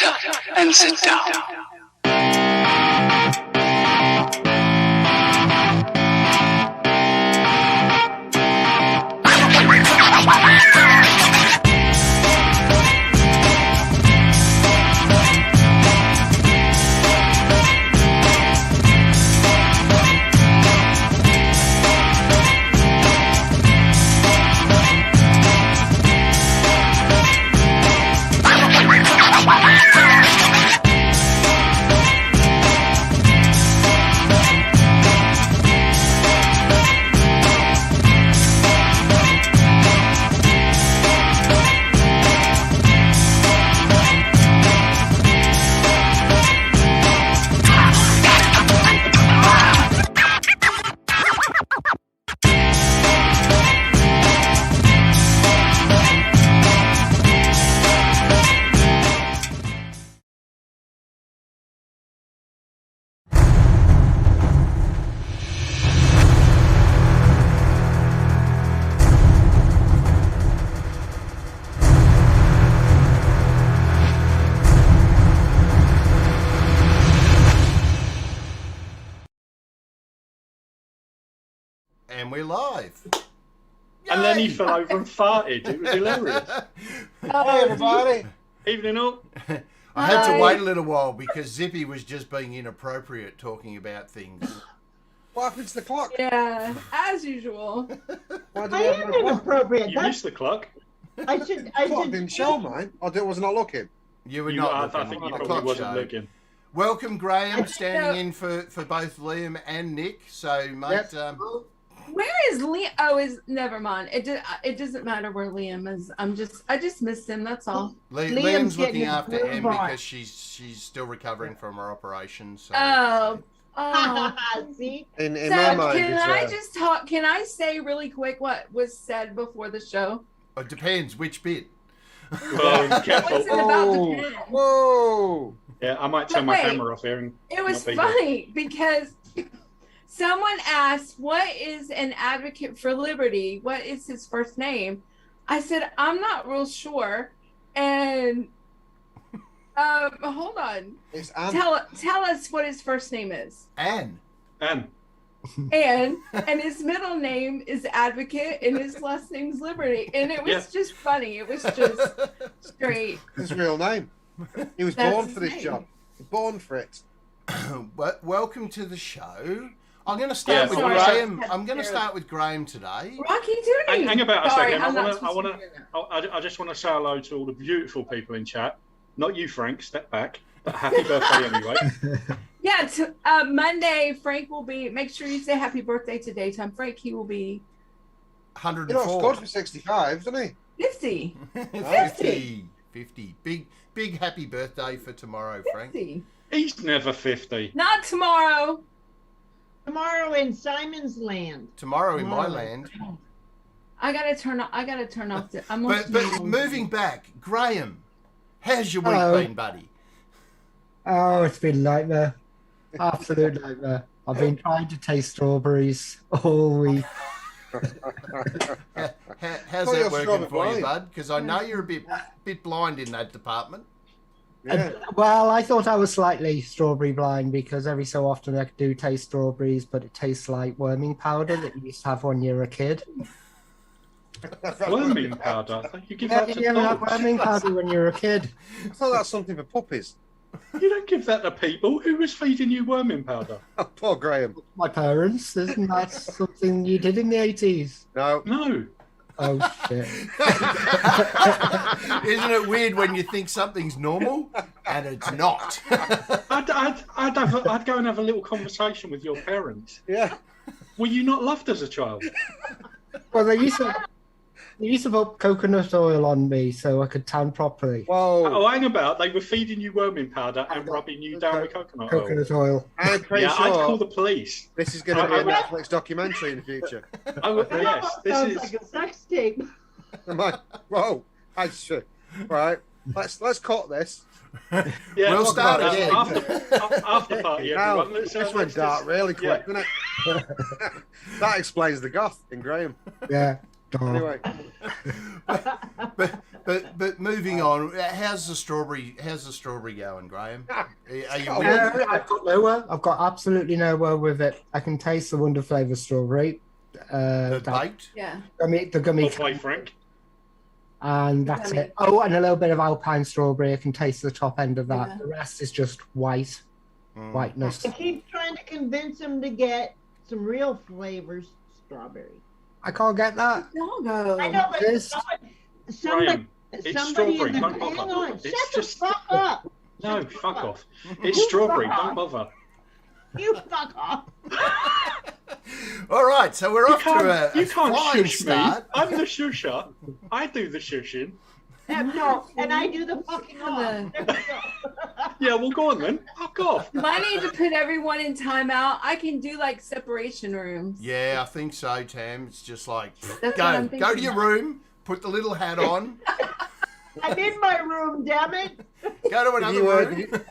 Shut up and sit down. And we're live. And then he fell over and farted. It was hilarious. Hi, everybody. Evening all. I had to wait a little while because Zippy was just being inappropriate talking about things. What happened to the clock? Yeah, as usual. Why did I we have am no clock? inappropriate. You missed the clock. I The clock didn't show mine. I was not looking. You were You, not I looking think at you the probably clock wasn't show. looking. Welcome, Graham, standing in for both Liam and Nick. So, mate, Yep. Where is Liam? Oh, never mind. It doesn't matter where Liam is. I just missed him. That's all. Liam's Liam's looking getting after his him groove on. because she's still recovering from her operation. So. Oh. See? In So my mind, can it's, I just talk? Can I say really quick what was said before the show? It depends which bit. Well, careful. What's it about Whoa. the pen? Whoa! Yeah, I might turn my Wait. camera off here. And It was not be funny because someone asked, "What is an advocate for liberty? What is his first name?" I said, "I'm not real sure." And hold on. It's Anne. Tell us what his first name is. Anne. And And his middle name is Advocate, and his last name's Liberty. And it was Yeah. just funny. It was just straight. His real name. He was That's born his for this name. job. Born for it. Welcome to the show. I'm going to start with sorry. Graham. I'm going to start with Graham today. Rocky Dooney. hang about a Sorry, second. I'm not I supposed want to be doing that. I just want to say hello to all the beautiful people in chat. Not you, Frank. Step back. But happy birthday anyway. Yeah, Monday, Frank will be. Make sure you say happy birthday to Daytime Frank. He will be 104. He scored for 65, didn't he? 50. 50. Big happy birthday for tomorrow, Frank. 50. He's never 50. Not tomorrow. Tomorrow in Simon's Land. Tomorrow in my land. I gotta turn off the. I'm But moving back, Graham, how's your week Hello. been, buddy? Oh, it's been a nightmare. Absolute nightmare. I've been trying to taste strawberries all week. How's Thought that you're working strawberry for you, blind. bud? Because I know you're a bit blind in that department. Yeah. Well, I thought I was slightly strawberry blind because every so often I do taste strawberries, but it tastes like worming powder that you used to have when you were a kid. Worming powder. You give Yeah, that to you ever had dogs. worming powder when you were a kid? I thought that's something for puppies. You don't give that to people. Who was feeding you worming powder? Oh, poor Graham. My parents, isn't that something you did in the 80s? No. No. Oh, shit. Isn't it weird when you think something's normal and it's not? I'd go and have a little conversation with your parents. Yeah. Were you not loved as a child? Well, they used to put coconut oil on me so I could tan properly. Whoa. Oh, hang about. They were feeding you worming powder and rubbing you down with coconut oil. Coconut oil. I'm pretty Yeah, I'd call sure the police. this is going to be a Netflix documentary in the future. Oh, yes, this Sounds is. like a sex tape. Whoa. I should. Right. Let's cut this. Yeah, We'll start that's again. After party, Now, everyone. this went dark really quick, didn't it? That explains the goth in Graham. Yeah. Anyway. but But moving on, how's the strawberry going, Graham? Are you I've got nowhere. I've got absolutely nowhere with it. I can taste the Wonder Flavour strawberry. the That baked? Yeah. the gummy, Play Frank. and that's Gummy. it. Oh, and a little bit of Alpine strawberry. I can taste the top end of that. Yeah. The rest is just white, whiteness. I keep trying to convince him to get some real flavors strawberry. I can't get that. Doggo. I know, but This- somebody Graham, it's somebody in strawberry, the don't hang bother. on, It's shut the just- fuck up. No, fuck off. It's strawberry. Don't bother. You fuck off. All right, so we're off to a You can't flying shush start. me. I'm the shusher. I do the shushing. No, and I do the fucking off. The- There we go. Yeah, well, go on then. Fuck off. Do I need to put everyone in timeout? I can do like separation rooms. Yeah, I think so, Tam. It's just like That's what go I'm to thinking. your room, put the little hat on, I'm in my room, damn it. go to Did another you, room.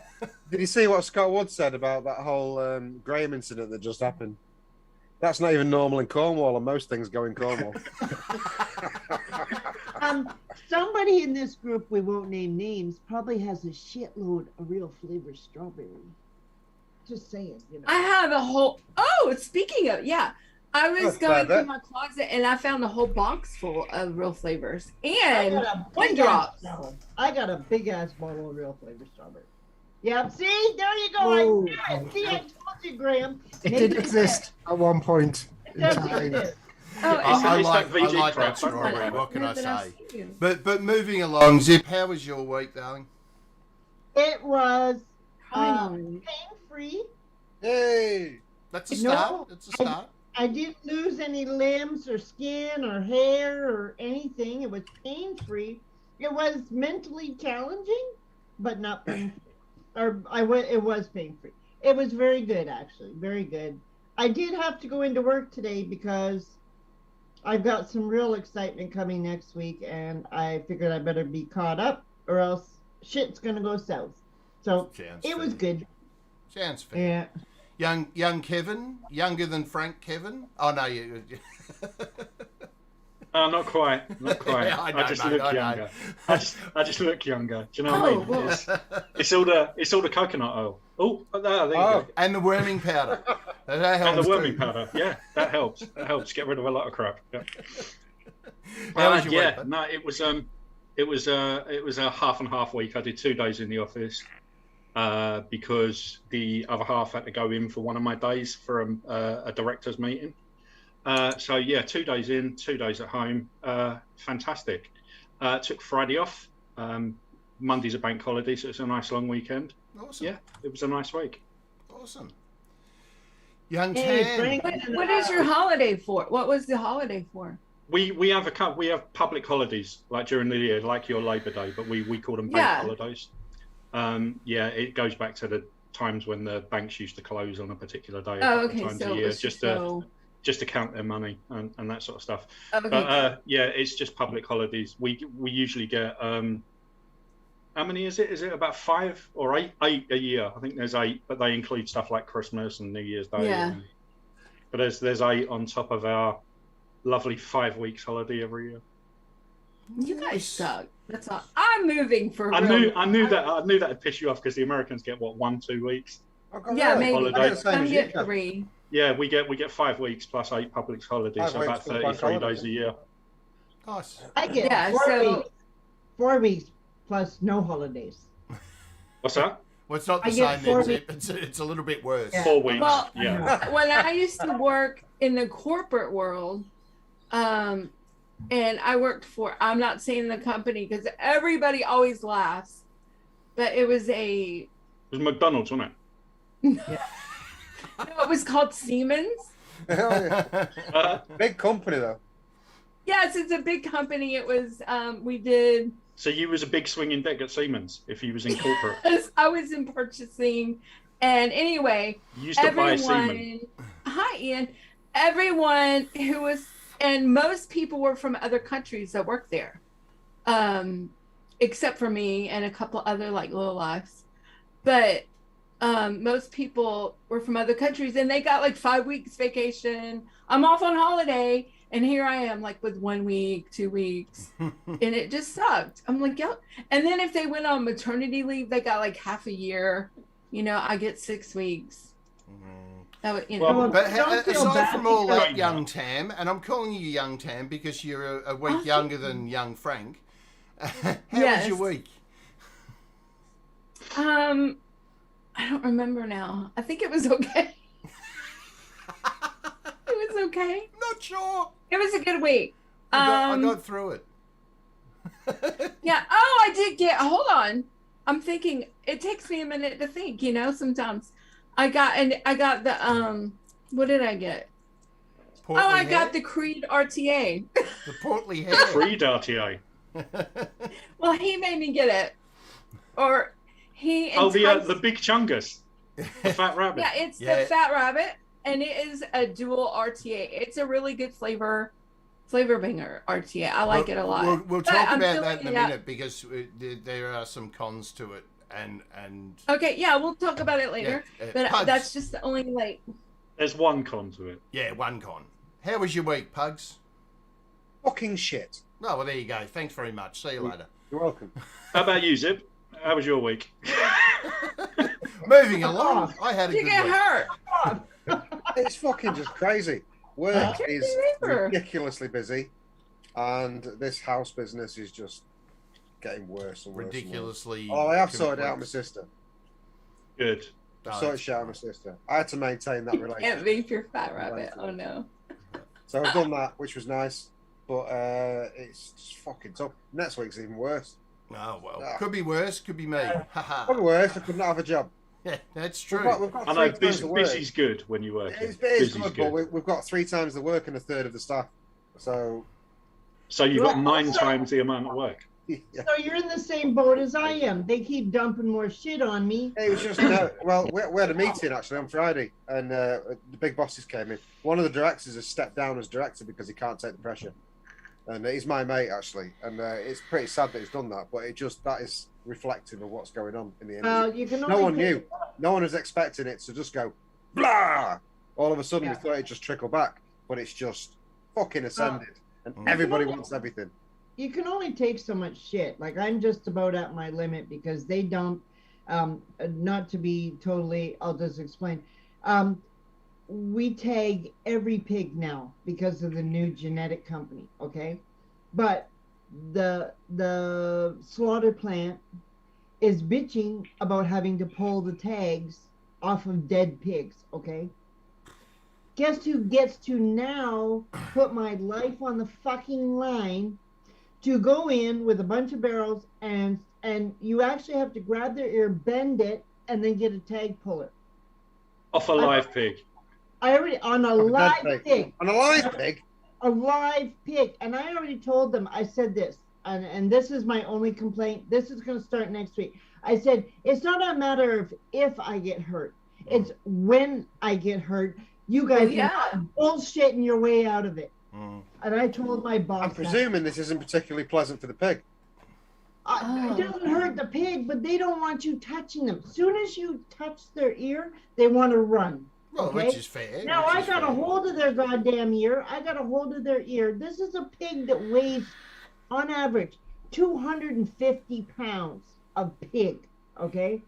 did you see what Scott Wood said about that whole Graham incident that just happened? That's not even normal in Cornwall, and most things go in Cornwall. Somebody in this group, we won't name names, probably has a shitload of real flavored strawberry. Just saying, you know. I have a whole. Oh, speaking of, yeah, I was Oh, going that- through my closet and I found a whole box full of real flavors I and got a one big ass drops. bottle. I got a big ass bottle of real flavored strawberry. Yep, see, there you go. Oh. I knew it. See, I told you, Graham. It Maybe did exist at one point in It time. does. Oh, I It's like that VG that crap. strawberry. What can I that I've say? seen. But moving along, Zip, how was your week, darling? It was Finally. pain-free. Hey! That's a No, start. That's a start. I didn't lose any limbs or skin or hair or anything. It was pain-free. It was mentally challenging, but not pain-free. It was pain-free. It was very good, actually. Very good. I did have to go into work today because I've got some real excitement coming next week, and I figured I better be caught up or else shit's gonna go south. So Sounds it was fair. good. Sounds fair. Yeah. Young Kevin, younger than Frank Kevin. Oh no, you. Not quite. Not quite. Yeah, I know, just mate, look I know. younger. I just look younger. Do you know what I Oh, mean? well. It's all the coconut oil. Oh, there you go. And the worming powder. That And helps the worming too. powder. Yeah, that helps. That helps get rid of a lot of crap. Yeah. How was your Yeah, week, bud? no, it was a half and half week. I did 2 days in the office because the other half had to go in for one of my days for a directors meeting. So yeah, 2 days in, 2 days at home. Fantastic. Took Friday off. Monday's a bank holiday, so it's a nice long weekend. Awesome. Yeah, it was a nice week. Awesome. Young Hey, Tam. Frank. What is your holiday for? What was the holiday for? We have public holidays like during the year, like your Labour Day, but we call them bank Yeah. holidays. Yeah, it goes back to the times when the banks used to close on a particular day a Oh, couple okay. of times So a it year, was just to count their money and that sort of stuff. okay. But yeah, it's just public holidays. We usually get how many is it? Is it about 5 or 8? 8 a year. I think there's 8, but they include stuff like Christmas and New Year's Day. Yeah. But there's 8 on top of our lovely 5 weeks holiday every year. You guys suck. That's all. I'm moving for I real. knew that'd piss you off because the Americans get what 1-2 weeks. Yeah, maybe. Holiday. I get the same Some as you, get Kev. 3. Yeah, we get 5 weeks plus 8 public holidays, 5 so about weeks plus bank 33 holidays. days a year. Nice. I get Yeah, 4 so- weeks. 4 weeks plus no holidays. What's that? Well, it's not the I get same 4 then, Zip. It's a little bit worse. Yeah. 4 weeks. Well, yeah. When I used to work in the corporate world, and I worked for, I'm not saying the company because everybody always laughs, but it was It was McDonald's, wasn't it? no, it was called Siemens. Hell yeah. Big company, though. Yes, it's a big company. It was, we did, So you was a big swinging dick at Siemens if you was in corporate. I was in purchasing. And anyway, You used to buy a Siemens. everyone, hi Ian, everyone who was, and most people were from other countries that worked there, except for me and a couple other like low lives. But most people were from other countries and they got like 5 weeks vacation. I'm off on holiday. And here I am, like with 1 week, 2 weeks, and it just sucked. I'm like, yeah. And then if they went on maternity leave, they got like half a year. You know, I get 6 weeks. That would, you know. Well, But Don't feel aside bad from all because- that, young Tam, and I'm calling you young Tam because you're a week younger than young Frank. How was your week? I don't remember now. I think it was okay. It was okay. Not sure. It was a good week. I got through it. Yeah. Oh, I did get. Hold on. I'm thinking. It takes me a minute to think. You know, sometimes I got the What did I get? Portly I hair? got the Creed RTA. The portly hair. Creed RTA. Well, he made me get it, or he. Oh, enticed- the big chungus, the fat rabbit. Yeah, it's Yeah. the Fat Rabbit, and it is a dual RTA. It's a really good flavor banger RTA. I like it a lot. We'll But talk I'm about that in a feeling that- minute because there are some cons to it, and Okay, yeah, we'll talk about it later. But Pugs. that's just the only like. There's one con to it. Yeah, one con. How was your week, Pugs? Fucking shit. Oh, well, there you go. Thanks very much. See you later. You're welcome. How about you, Zip? How was your week? Moving along. I had a You good get week. hurt. It's fucking just crazy. Work can't is remember. ridiculously busy, and this house business is just getting worse and worse. And worse. Ridiculously. Oh, I have sorted out my complex. sister. Good. Oh, Sorted shit out my sister. I had to maintain that Can't relationship. vape your Fat Rabbit. Oh no. So I've done that, which was nice, but it's just fucking tough. Next week's even worse. Oh, well. Ah. Could be worse. Could be me. Haha. Probably worse. I could not have a job. Yeah, that's true. We've got I know 3 times the work. busy's good when you work. It's Busy's good, good. but we've got 3 times the work and a third of the staff. So So you've got Well, 9 times the amount of work. yeah. So you're in the same boat as I am. They keep dumping more shit on me. It was just well, we had a meeting actually on Friday, and the big bosses came in. One of the directors has stepped down as director because he can't take the pressure, and he's my mate actually, and it's pretty sad that he's done that. But that is reflective of what's going on in the industry. You can No only one pay- knew. No one was expecting it to just go blah. All of a sudden, Yeah. we thought it'd just trickle back, but it's just fucking ascended, and Mm. everybody wants everything. You can only take so much shit. Like I'm just about at my limit because they dump. Not to be totally, I'll just explain. We tag every pig now because of the new genetic company. Okay, but the slaughter plant is bitching about having to pull the tags off of dead pigs. Okay. Guess who gets to now put my life on the fucking line to go in with a bunch of barrels and you actually have to grab their ear, bend it, and then get a tag puller. Off a live pig. I already on a On a dead live pig. On a live pig. A live pig. And I already told them, I said this, and this is my only complaint. This is gonna start next week. I said it's not a matter of if I get hurt, it's when I get hurt. You guys are bullshitting your way out of it. Mm. And I told my boss I'm presuming this isn't particularly pleasant for the pig. It doesn't hurt the pig, but they don't want you touching them. Soon as you touch their ear, they want to run. Well, Okay? which is fair. Now which I is got a fair. hold of their goddamn ear. I got a hold of their ear. This is a pig that weighs, on average, 250 pounds of pig. Okay,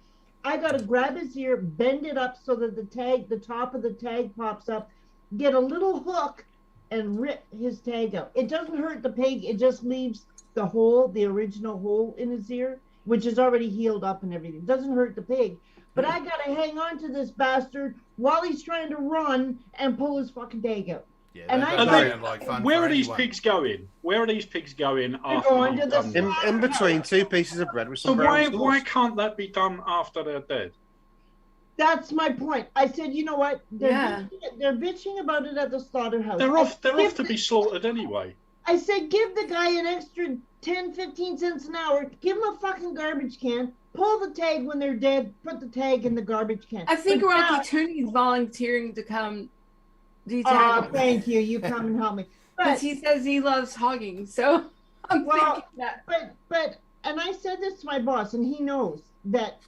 I got to grab his ear, bend it up so that the top of the tag pops up, get a little hook, and rip his tag out. It doesn't hurt the pig. It just leaves the hole, the original hole in his ear, which is already healed up and everything. It doesn't hurt the pig. But I got to hang on to this bastard while he's trying to run and pull his fucking tag out. Yeah, and that I doesn't got- sound like fun Where for are these anyone. pigs going? Where are these pigs going after going they've to the done slaughter. them? In between 2 pieces of bread with So some brown why sauce. can't that be done after they're dead? That's my point. I said, you know what? Yeah. They're bitching about it at the slaughterhouse. They're off I to be slaughtered anyway. I said, give the guy an extra 10, 15 cents an hour. Give him a fucking garbage can. Pull the tag when they're dead. Put the tag in the garbage can. I think But Rocky now- Tooney's volunteering to come detag Oh, him. thank you. You come and help me. Because But he says he loves hogging, so I'm Well, thinking that. but and I said this to my boss, and he knows that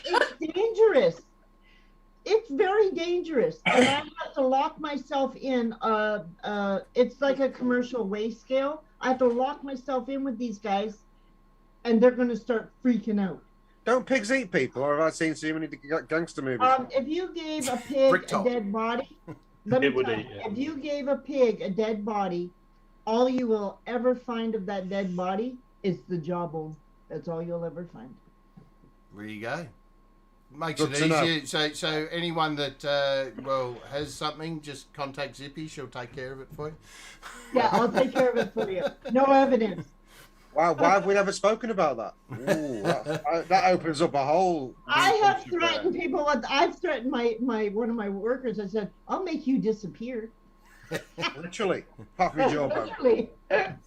it's dangerous. it's very dangerous, and I have to lock myself in. It's like a commercial weigh scale. I have to lock myself in with these guys, and they're going to start freaking out. Don't pigs eat people, or have I seen so many gangster movies? If you gave a pig Bricktop. a dead body, let me It would tell eat, you, yeah. if you gave a pig a dead body, all you will ever find of that dead body is the jawbone. That's all you'll ever find. There you go. Makes Good it to know. easier. So anyone that has something, just contact Zippy. She'll take care of it for you. Yeah, I'll take care of it for you. No evidence. Wow, why have we never spoken about that? Ooh, that opens up a whole. I have threatened people. I've threatened my one of my workers. I said, "I'll make you disappear." Literally, half your jawbone. Literally.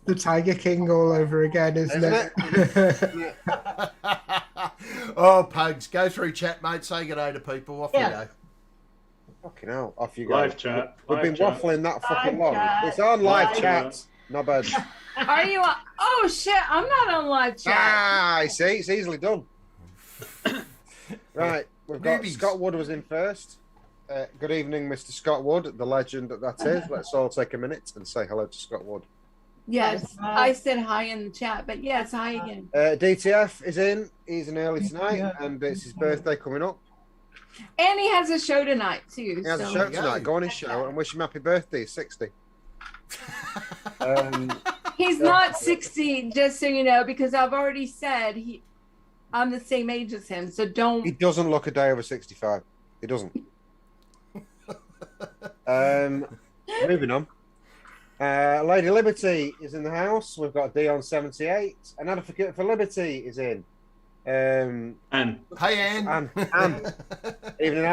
The Tiger King all over again, isn't it? Oh, Pugs, go through chat, mate. Say good day to people. Off Yeah. you go. Fucking hell, off you go. Live chat. We've been Live chat. waffling that fucking Live long. chat. It's on live Live chat. chat. Not bad. Are you on? Oh shit! I'm not on live chat. Ah, I see. It's easily done. Right, we've got Newbies. Scott Wood was in first. Good evening, Mr. Scott Wood, the legend that is. Let's all take a minute and say hello to Scott Wood. Yes, I said hi in the chat, but yes, hi again. DTF is in. He's in early tonight, and it's his birthday coming up. And he has a show tonight too. He has a so- show There you go. tonight. Go on his show and wish him happy birthday. He's 60. He's not 60, just so you know, because I've already said I'm the same age as him. So He don't. doesn't look a day over 65. He doesn't. Moving on. Lady Liberty is in the house. We've got Dion78. An advocate for liberty is in. And Hey, Anne. Anne. Evening,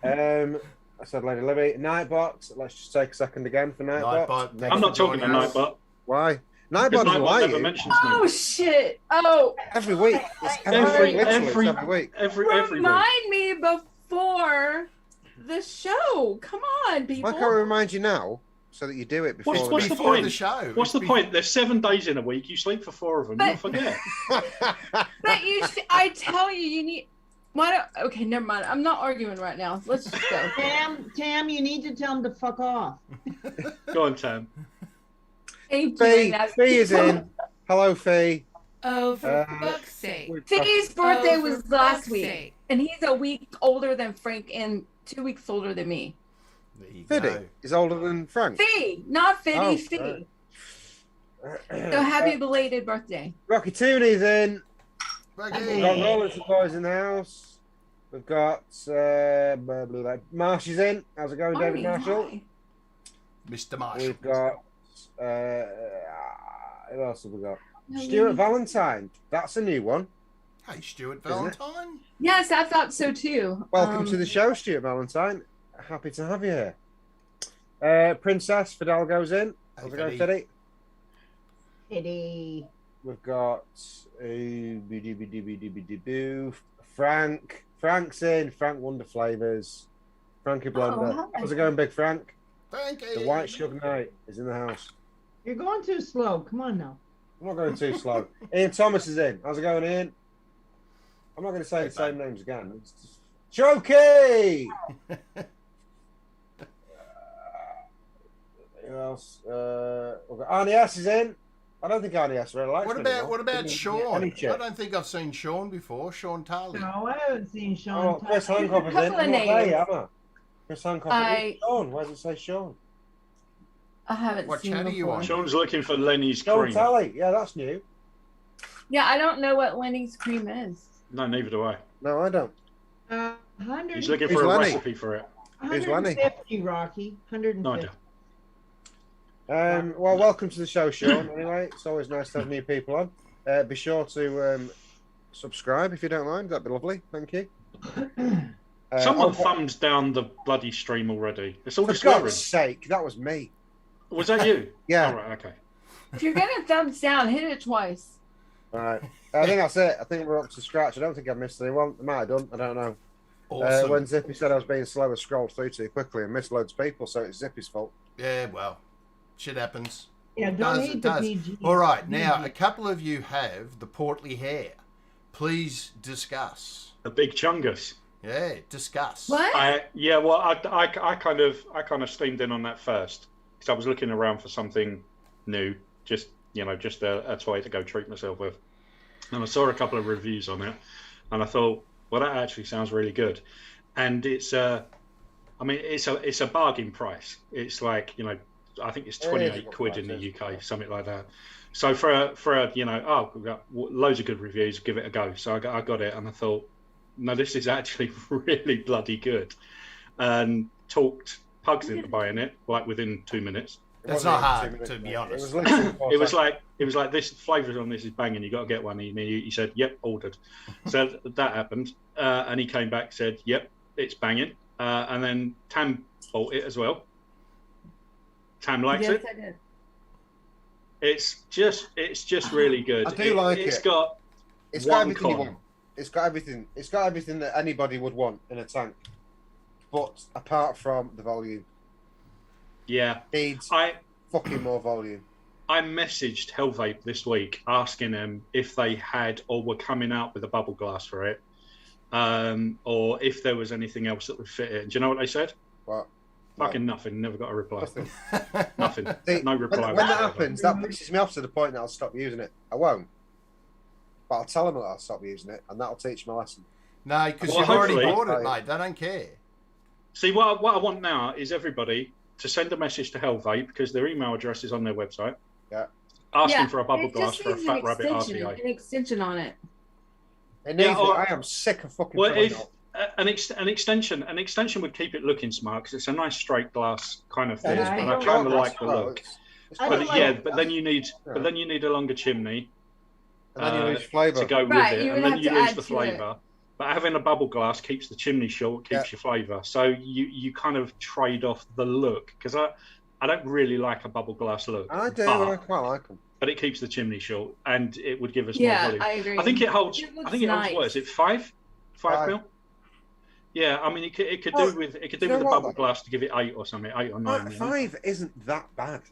Anne. I said Lady Libby. Nightbox. Let's just take a second again for Nightbox. Nightbot. I'm not talking to Nightbot. Why? Because Nightbot doesn't Nightbot like never you. mentions Oh me. shit! Oh, Every week. It's Every- literally, it's every- every week. Every week. remind me before the show. Come on, people. Why can't we remind you now so that you do it before What's the Before point? the show. What's the point? There's 7 days in a week. You sleep for 4 of them. You'll forget. But I tell you, you need. Why don't? Okay, never mind. I'm not arguing right now. Let's just go. Tam, you need to tell him to fuck off. Go on, Tam. Thank Fee, you. That's- Fee is in. Hello, Fee. Oh, for Uh, fuck's sake. We've got- Fee's birthday Oh, for was last fuck's week, sake. and he's a week older than Frank and 2 weeks older than me. There you Fiddy go. is older than Frank. Fee, not Fiddy, Oh, Fee. right. So happy belated birthday. Rocky Tooney's in. Reggie. We've got Rollins and Boys in the house. We've got Marsh is in. How's it going, David Arnie, Marshall? hi. Mr. Marshall. We've got who else have we got? No, Stuart we- Valentine. That's a new one. Hey, Stuart Isn't it? Valentine. Yes, I thought so too. Welcome to the show, Stuart Valentine. Happy to have you here. Princess Fidalgo's in. How's it going, Fiddy. Fiddy? Kitty. We've got Frank. Frank's in. Frank Wonder Flavors. Frankie Blender. hi. How's it going, Big Frank? Thank you. The White Sugar Knight is in the house. You're going too slow. Come on now. I'm not going too slow. Ian Thomas is in. How's it going, Ian? I'm not going to say the same names again. It's just... Chokey! Who else? We've got Arnie S is in. I don't think Arnie S really likes What me about anymore. Sean? Any I chick. don't think I've seen Sean before. Sean Tarley. No, I haven't seen Sean. Oh, Chris Tyler. Hancock is in. Couple of I'm not there names. yet, am I? Chris Hancock. I- Sean. Where does it say Sean? I haven't What seen chat are you before. on? Sean's looking for Lenny's Sean cream. Talley. Yeah, that's new. Yeah, I don't know what Lenny's cream is. No, neither do I. No, I don't. 100, He's looking Who's for a Lenny? recipe for it. Who's Lenny? 150, Rocky. 150. No idea. Well, welcome to the show, Sean. Anyway, it's always nice to have new people on. Be sure to subscribe if you don't mind. That'd be lovely. Thank you. Someone oh, thumbs down the bloody stream already. It's all for the swearing. God's sake, that was me. Was that you? Yeah. All right, okay. If you're gonna thumbs down, hit it twice. All right. I think that's it. I think we're up to scratch. I don't think I've missed anyone. I might have done. I don't know. Awesome. When Zippy said I was being slow, I scrolled through too quickly and missed loads of people, so it's Zippy's fault. Yeah, well, shit happens. Yeah, It don't does, eat it the does. PG. All right, now PG. a couple of you have the portly hair. Please discuss. The big chungus. Yeah, discuss. What? I kind of steamed in on that first because I was looking around for something new, just a toy to go treat myself with, and I saw a couple of reviews on it, and I thought, well, that actually sounds really good, and it's a bargain price. It's like, I think it's 28 quid in the UK, something like that. So for a we've got loads of good reviews, give it a go. So I got it, and I thought, no, this is actually really bloody good, and talked Pugs into buying it like within 2 minutes. That's not hard, to be honest. It was like this flavour on this is banging. You got to get one. He said, "Yep, ordered." So that happened, and he came back, said, "Yep, it's banging." And then Tam bought it as well. Tam likes it. I did. It's just really good. I do like it. It's got everything you want. It's got everything that anybody would want in a tank, but apart from the volume. Yeah, Needs fucking more volume. I messaged Hellvape this week asking them if they had or were coming out with a bubble glass for it, or if there was anything else that would fit it. And do you know what they said? What? Fucking nothing. Never got a reply. Nothing. Nothing. See, No reply. When that happens, that pisses me off to the point that I'll stop using it. I won't, but I'll tell them that I'll stop using it, and that'll teach me a lesson. No, because Well, you've already hopefully- bought it, mate. They don't care. See, what I want now is everybody to send a message to Hellvape, because their email address is on their website. Yeah. Asking for a bubble it glass just for a needs Fat an Rabbit extension, RCA. An extension on it. It needs or- I am sick of fucking. Well, filling if up. an extension would keep it looking smart, because it's a nice straight glass kind of thing, Yeah, and I I kind of don't- like the look. It's I But don't yeah, like- but then you need a longer chimney and then you lose flavour. to go Right, with it, you and would then have you to lose add the to it. flavour. But having a bubble glass keeps the chimney short, keeps your flavour. So you kind of trade off the look, because I don't really like a bubble glass look. I do. But, I quite like them. but it keeps the chimney short, and it would give us more Yeah, volume. I agree. I think it holds. It looks I think it holds. nice. What is it? Five Five. mil. Yeah, I mean, it could Well, do with you know the what, bubble though? glass to give it 8 or something, 8 or 9. you know? 5 isn't that bad.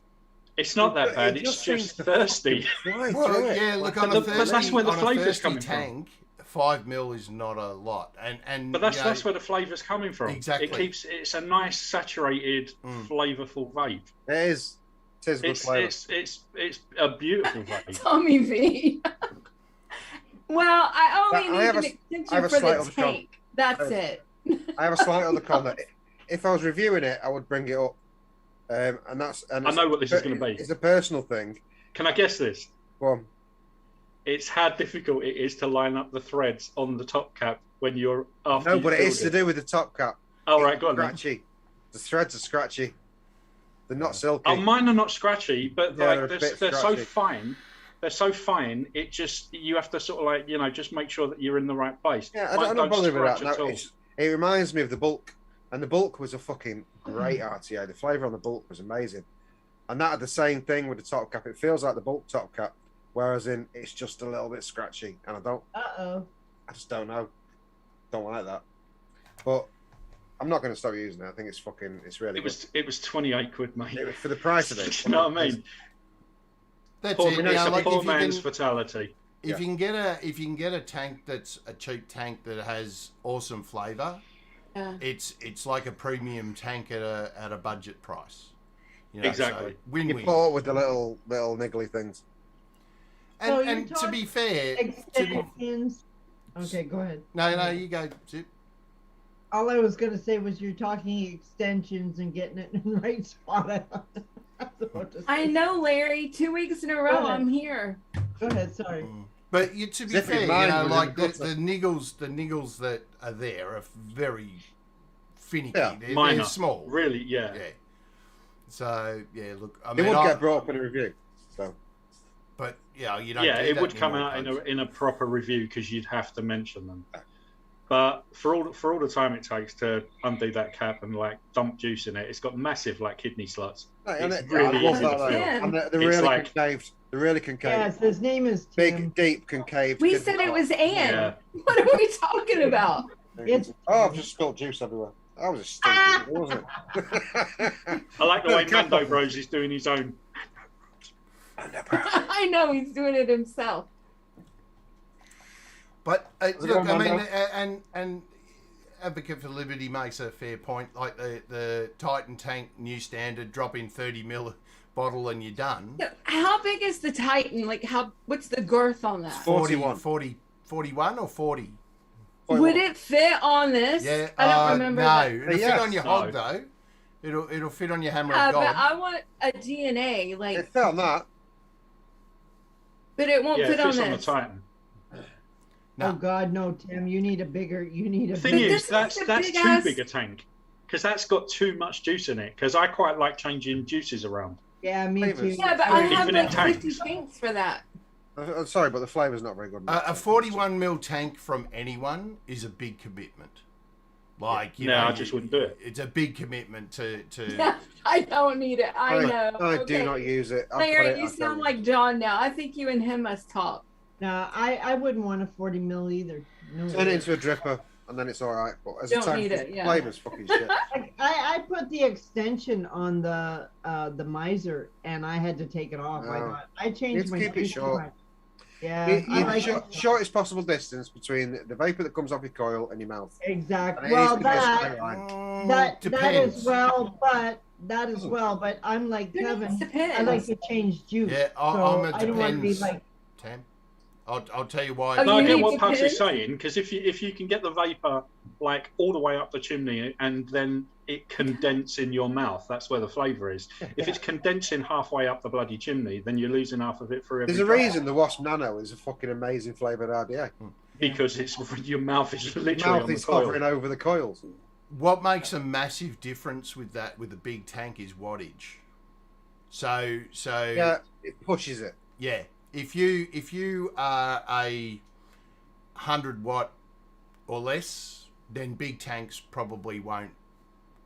It's not that bad. It It's seems just to thirsty. fucking fly Well, through it. yeah, look, on But a that's thirsty, where the on a flavour's thirsty coming from. tank, 5 mil is not a lot. And But that's you know, that's where the flavour's coming from. Exactly. It's a nice saturated, flavourful vape. It is. It is good flavour. It's a beautiful vape. Tommy V. Well, I only I need have an a extension for slight the other con. tank. That's it. I have a slight other con that if I was reviewing it, I would bring it up. And I know what this is going to be. It's a personal thing. Can I guess this? Go on. It's how difficult it is to line up the threads on the top cap when you're after. No, you've but it is to filled do with the top cap. Oh, right, go on then. Scratchy. The threads are scratchy. They're not silky. Oh, mine are not scratchy, but Yeah, like they're a bit they're so scratchy. fine. They're so fine. It just you have to sort of like just make sure that you're in the right place. Yeah, Mine I'm not don't bothered with that. scratch at No, all. it reminds me of the bulk, and the bulk was a fucking great RTA. The flavour on the bulk was amazing, and that had the same thing with the top cap. It feels like the bulk top cap, whereas it's just a little bit scratchy, and Uh-oh. I just don't know. Don't like that, but I'm not going to stop using it. I think it's really It was 28 quid, mate. good. For the price of it. Do you know what I mean? that's Poor, it. You it's know, a like poor if you man's can, fatality. if you can get a tank that's a cheap tank that has awesome flavour, Yeah. it's like a premium tank at a budget price. You know, Exactly. So You win-win. bought with the little niggly things. So And, you're and to talking be fair, Extensions. Okay, go ahead. no, you go. Zip. All I was going to say was you're talking extensions and getting it in the right spot. I know, Larry. 2 weeks in a row, Go ahead. I'm here. Go ahead, sorry. But to be Zip fair, in you mine know, was like in the the niggles that are there are very finicky. Yeah, they're minor. small. Really, yeah. Yeah. So yeah, look, I They mean, would get brought up in a review. So but yeah, you don't. Yeah, do it that would come anymore, out folks. in a proper review because you'd have to mention them. But for all the time it takes to undo that cap and like dump juice in it, it's got massive like kidney sluts. and It's it, really I love easy that to though. feel. Yeah. And they're It's really like- concaved. They're really concaved. Yes, his name is Tim. Big, deep, concaved. We kidney said it slot. was Ann. Yeah. What are we talking about? It's- Oh, I've just spilled juice everywhere. That was a stinky, wasn't it? I like the way Cap Mando off. Bros is doing his own. I know he's doing it himself. But it look, on I mean, Monday? and Advocate for Liberty makes a fair point. Like the Titan tank, new standard, drop in 30 ml bottle and you're done. How big is the Titan? Like, what's the girth on that? 41. 41 or 40? Would it fit on this? Yeah. I don't remember. No, that. it'll fit on your hog though. It'll fit on your hammer of But God. I want a DNA, like. It fit on that. But it won't Yeah, fit it on fits this. on the Titan. No. Oh God, no, Tim! You need a bigger. The thing But is, this is that's a too big-ass- big a tank because that's got too much juice in it. Because I quite like changing juices around. Yeah, me too. Flavors. Yeah, but I have Even in like tanks. 50 tanks for that. I'm sorry, but the flavour's not very good. A 41 ml tank from anyone is a big commitment. Like, you No, know, I just wouldn't do it. It's a big commitment to I don't need it. I know. I Okay. do not use it. I've got Larry, it, you I sound don't- like John now. I think you and him must talk. No, I wouldn't want a 40 mil either. No. Turn it into a dripper, and then it's all right. But as Don't a tank, need it, yeah. flavour's fucking shit. I put the extension on the miser and I had to take it off. No. I changed You my have to keep it tank short. too much. Yeah, You I like shortest possible distance between the vapour that comes off your coil and your mouth. exactly. And it Well, needs to be a straight that line. that depends. as well, but I'm like It Kevin. depends. I like to change juice. Yeah, so I'm a I don't want to be depends. like. Tam. I'll tell you why. Oh, No, I you get need what to Pugs pin? is saying because if you can get the vapor like all the way up the chimney and then it condense in your mouth, that's where the flavour is. If it's condensing halfway up the bloody chimney, then you're losing half of it for every. There's a drop. reason the Wasp Nano is a fucking amazing flavoured RDA. Because it's your mouth is Your literally mouth on the is coil. hovering over the coils. What makes a massive difference with that, with a big tank, is wattage. So Yeah, it pushes it. yeah. If you are a 100-watt or less, then big tanks probably won't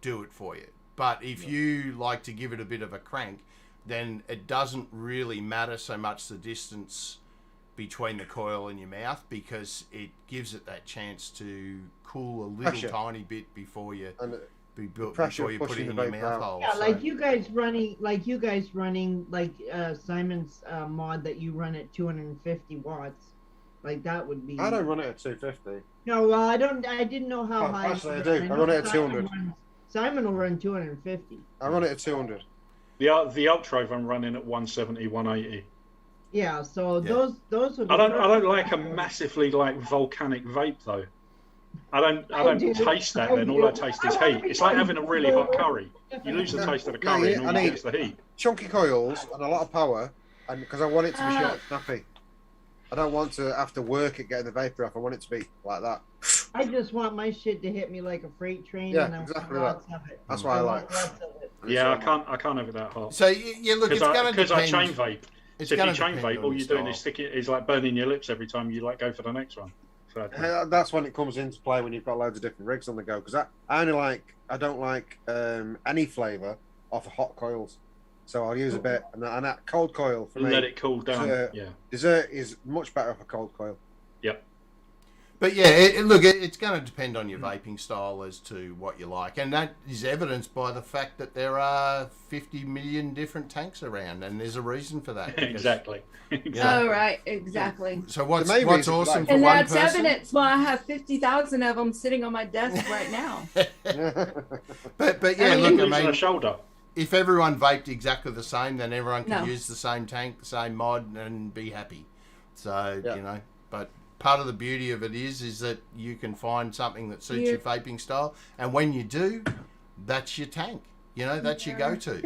do it for you. But if you like to give it a bit of a crank, then it doesn't really matter so much the distance between the coil and your mouth, because it gives it that chance to cool a little Pressure. tiny bit before you And before pressure you put it pushing in the your vape mouth out. hole. Yeah, So- like you guys running like Simon's mod that you run at 250 watts, like that would be. I don't run it at 250. No, well, I don't. I didn't know how Oh, high. actually, I you do. I know run it at Simon 200. Simon will run 250. I run it at 200. The Ultra I'm running at 170, 180. Yeah, so Yeah. those would. I don't like a massively like volcanic vape though. I don't do. taste that. I Then do. all I taste is I wanna heat. be It's like having a really hot comfortable. curry. You lose the taste of the No, curry yeah, and all I you need- get is the heat. Chunky coils and a lot of power, and because I want it to be short Uh, and snappy. I don't want to have to work at getting the vapor off. I want it to be like that. I just want my shit to hit me like a freight train, Yeah, and I exactly want lots of it. That's what I like. want lots of it. Yeah, I can't have it that hot. So yeah, look, it's going to Because I depend. chain vape. It's So if gonna you chain depend vape, on all your you're doing style. is like burning your lips every time you like go for the next one. So, That's when it comes into play when you've got loads of different rigs on the go. Because I don't like any flavour off of hot coils. So I'll use a bit, and that cold coil for me. let it cool down. So- Yeah. Dessert is much better off a cold coil. Yep. But yeah, it's going to depend on your vaping style as to what you like, and that is evidenced by the fact that there are 50 million different tanks around, and there's a reason for that. because- Exactly. Yeah. Oh, right, exactly. So what's The main what's reason for awesome that- for And one that's person? evidence why I have 50,000 of them sitting on my desk right now. But yeah, I mean- look, Losing I a mean, shoulder. if everyone vaped exactly the same, then everyone could No. use the same tank, the same mod, and be happy. So Yeah. you know, but part of the beauty of it is that you can find something that suits Yeah. your vaping style, and when you do, that's your tank. You know, that's your go-to.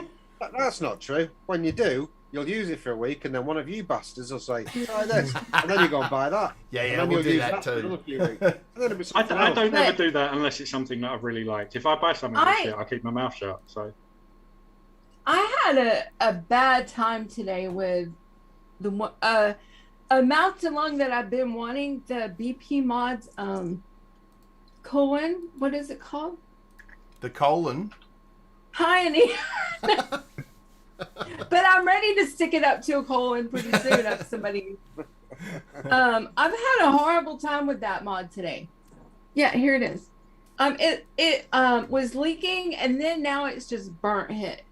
That's not true. When you do, you'll use it for a week, and then one of you bastards will say, "Try this," and then you go and buy that. Yeah, And yeah, then we'll you'll do use that for too. another few weeks. And then it'll be I something don't else. ever But- do that unless it's something that I've really liked. If I buy something with shit, I keep my mouth shut. So I had a bad time today with the a mouth to lung that I've been wanting, the BP mods Cohen, what is it called? The colon. Pioneer. But I'm ready to stick it up to a colon pretty soon if somebody. I've had a horrible time with that mod today. Yeah, here it is. It was leaking, and then now it's just burnt hit.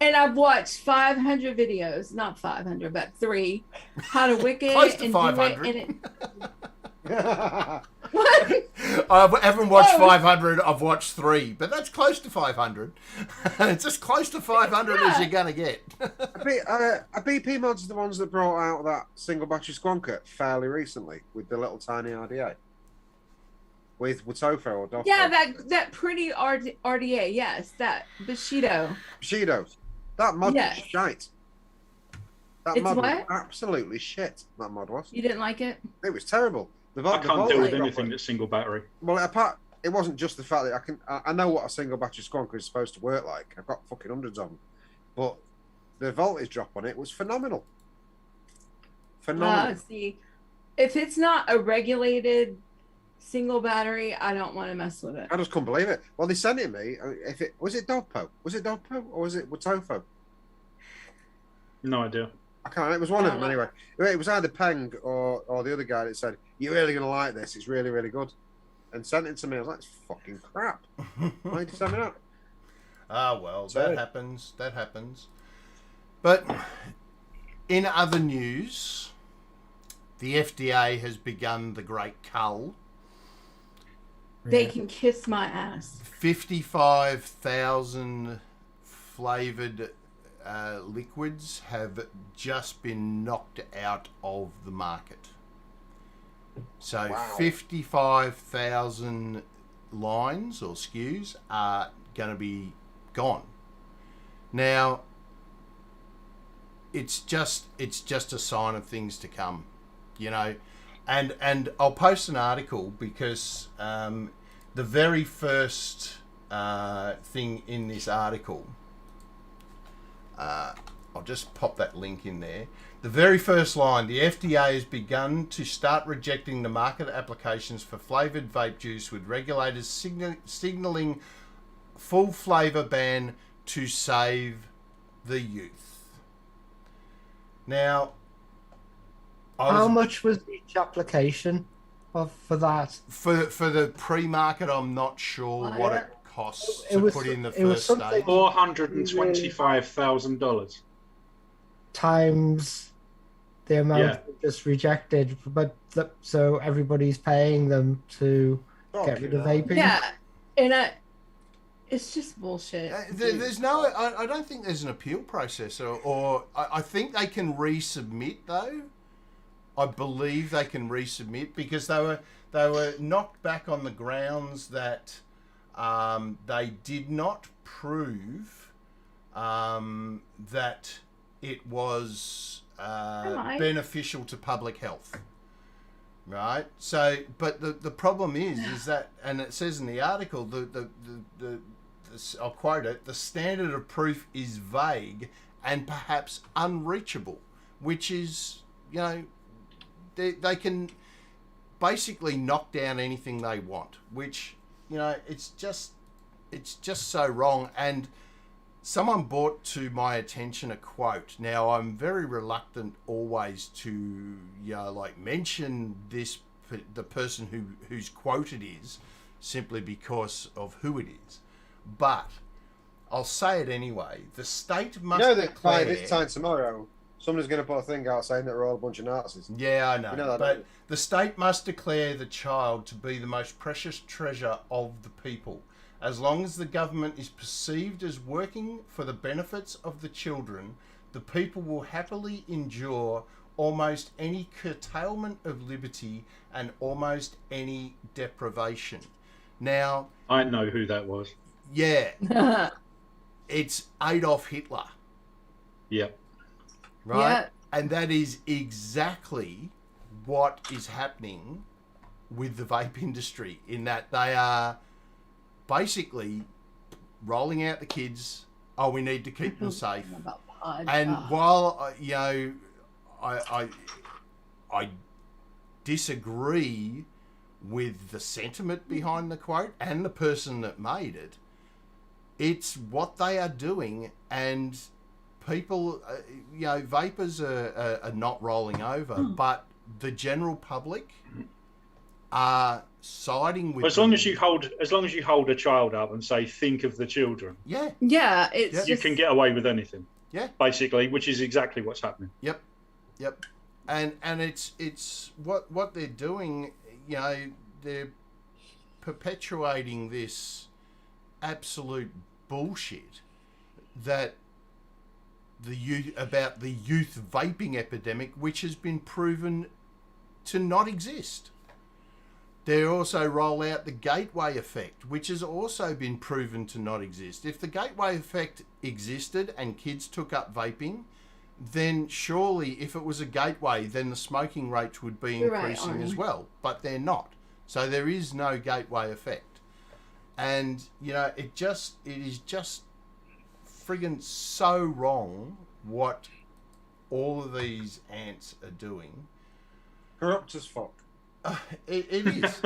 And I've watched 500 videos, not 500, but 3, how to wick it Close to and 500. do it. And it, what? I haven't watched 500. I've watched 3, but that's close to 500. It's as close to 500 as you're gonna get. Are BP mods the ones that brought out that single battery squonker fairly recently with the little tiny RDA? With Tofo or Dofo? Yeah, that pretty RDA, yes, that Bushido. That mod Yes. was shite. That It's mod was what? absolutely shit. That mod was. You didn't like it? It was terrible. I can't deal with voltage anything drop- that's single battery. Well, apart, it wasn't just the fact that I know what a single battery squonker is supposed to work like. I've got fucking hundreds of them, but the voltage drop on it was phenomenal. Phenomenal. See, if it's not a regulated single battery, I don't want to mess with it. I just couldn't believe it. Well, they sent it me. If it was it Dogpo? Was it Dogpo or was it Tofo? No idea. I can't. It was one of them anyway. It was either Peng or the other guy that said, "You're really gonna like this. It's really really good," and sent it to me. I was like, "It's fucking crap." Why did you send me that? Ah, well, Sorry. that happens. That happens. But in other news, the FDA has begun the great cull. They can kiss my ass. 55,000 flavored liquids have just been knocked out of the market. So Wow. 55,000 lines or SKUs are going to be gone. Now, it's just a sign of things to come, you know. And I'll post an article because the very first thing in this article, I'll just pop that link in there. The very first line, the FDA has begun to start rejecting the market applications for flavoured vape juice with regulators signalling full flavour ban to save the youth. Now, How much was each application for that? For the pre-market, I'm not sure what it costs It to was- put in the it was first something- stage. $425,000. Times the amount just rejected, but so everybody's paying them to get rid of vaping. Yeah, and it's just bullshit. There's no, I don't think there's an appeal process, or I think they can resubmit though. I believe they can resubmit because they were knocked back on the grounds that they did not prove that it was beneficial to public health. Right. So, but the problem is that, and it says in the article, I'll quote it: the standard of proof is vague and perhaps unreachable, which is, you know, they can basically knock down anything they want, which, you know, it's just so wrong. And someone brought to my attention a quote. Now, I'm very reluctant always to, you know, like mention the person whose quote it is, simply because of who it is. But I'll say it anyway. The state must You know that by declare... this time tomorrow, somebody's going to put a thing out saying that we're all a bunch of Nazis. Yeah, I know. You know that, don't But you? the state must declare the child to be the most precious treasure of the people. As long as the government is perceived as working for the benefits of the children, the people will happily endure almost any curtailment of liberty and almost any deprivation. Now, I know who that was. yeah, it's Adolf Hitler, Yep. right? Yeah. And that is exactly what is happening with the vape industry, in that they are basically rolling out the kids. Oh, we need to keep them safe. About pod. And while you know, I disagree with the sentiment behind the quote and the person that made it, it's what they are doing. And people, you know, vapors are not rolling over, but the general public are siding with As long them. as you hold a child up and say, "Think of the children," Yeah, yeah, it's Yeah. you just, can get away with anything. Yeah. Basically, which is exactly what's happening. Yep. And it's what they're doing. You know, they're perpetuating this absolute bullshit that about the youth vaping epidemic, which has been proven to not exist. They also roll out the gateway effect, which has also been proven to not exist. If the gateway effect existed and kids took up vaping, then surely if it was a gateway, then the smoking rates would be increasing as well. But they're not. So there is no gateway effect. And, you know, it is just friggin' so wrong what all of these ants are doing. Corrupt as fuck. It is.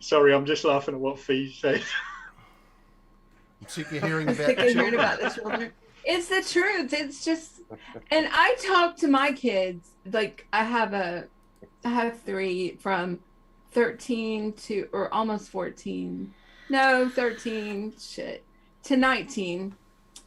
Sorry, I'm just laughing at what Fee said. I'm sick of hearing about Sick the of hearing children. about the children. It's the truth. It's just, and I talk to my kids. Like I have 3 from 13 to, or almost 14. No, 13 to 19.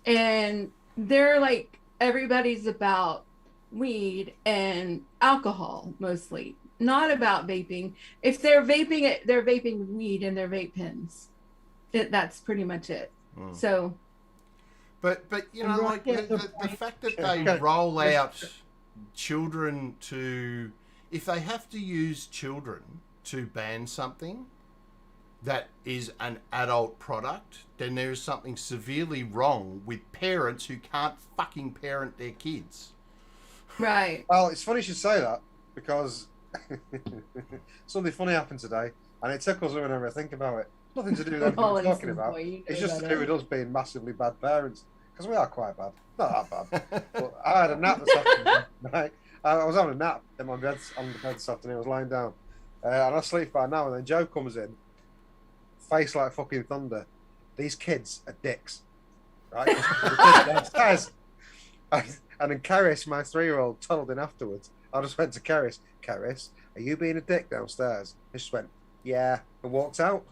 And they're like, everybody's about weed and alcohol mostly, not about vaping. If they're vaping it, they're vaping weed in their vape pens. That's pretty much it. So, but you know, like the fact that they roll out children to, if they have to use children to ban something that is an adult product, then there is something severely wrong with parents who can't fucking parent their kids. right. Well, it's funny you should say that because something funny happened today, and it tickles me whenever I think about it. Nothing to do with anything we're talking about. It's just to do with us being massively bad parents, because we are quite bad. Not that bad. But I had a nap this afternoon. Right? I was having a nap in my bed on the bed this afternoon. I was lying down, and I sleep by now. And then Joe comes in, face like fucking thunder. These kids are dicks, right? Downstairs. And then Karis, my 3-year-old, tunneled in afterwards. I just went to Karis. Karis, are you being a dick downstairs? And she went, yeah, and walked out.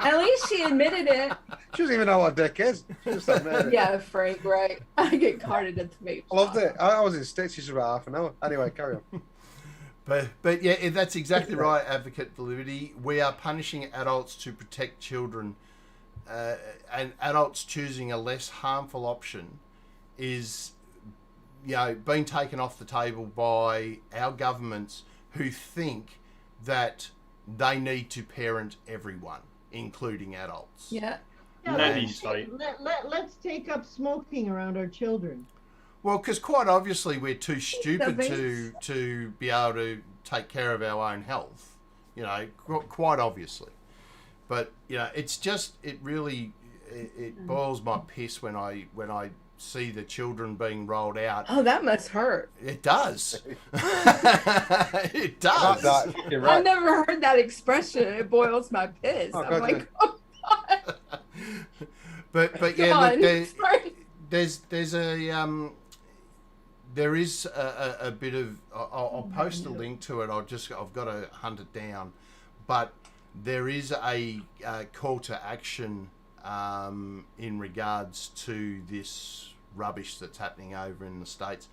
At least she admitted it. She doesn't even know what a dick is. She just admitted it. Yeah, Frank, right. I get carted at the vape I loved shop. it. I was in stitches for about half an hour. Anyway, carry on. But yeah, that's exactly right, Advocate for Liberty. We are punishing adults to protect children, and adults choosing a less harmful option is, you know, being taken off the table by our governments who think that they need to parent everyone, including adults. Yeah. Nanny state. Let's take up smoking around our children. Well, because quite obviously we're too stupid vapes. to be able to take care of our own health, you know, quite obviously. But, you know, it's just, it really, it boils my piss when I see the children being rolled out. Oh, that must hurt. It does. It does. You're right. I've never heard that expression. It boils my piss. Oh, I'm God, like, oh God. But yeah, Come look, on. Sorry. there is a bit of, I'll post a link to it. I've got to hunt it down, but there is a call to action in regards to this rubbish that's happening over in the States.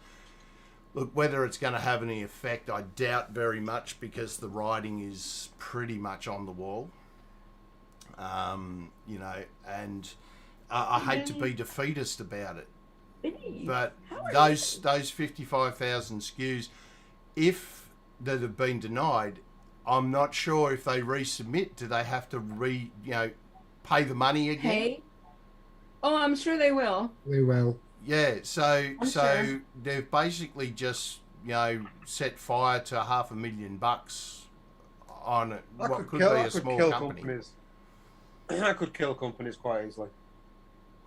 Look, whether it's going to have any effect, I doubt very much, because the writing is pretty much on the wall. You know, and I hate to be defeatist about it, but those 55,000 SKUs, if that have been denied, I'm not sure if they resubmit, do they have to pay the money again? Hey. Oh, I'm sure they will. We will. Yeah, so sure. they've basically just, you know, set fire to $500,000 on it. What could be a small company. That could kill companies quite easily.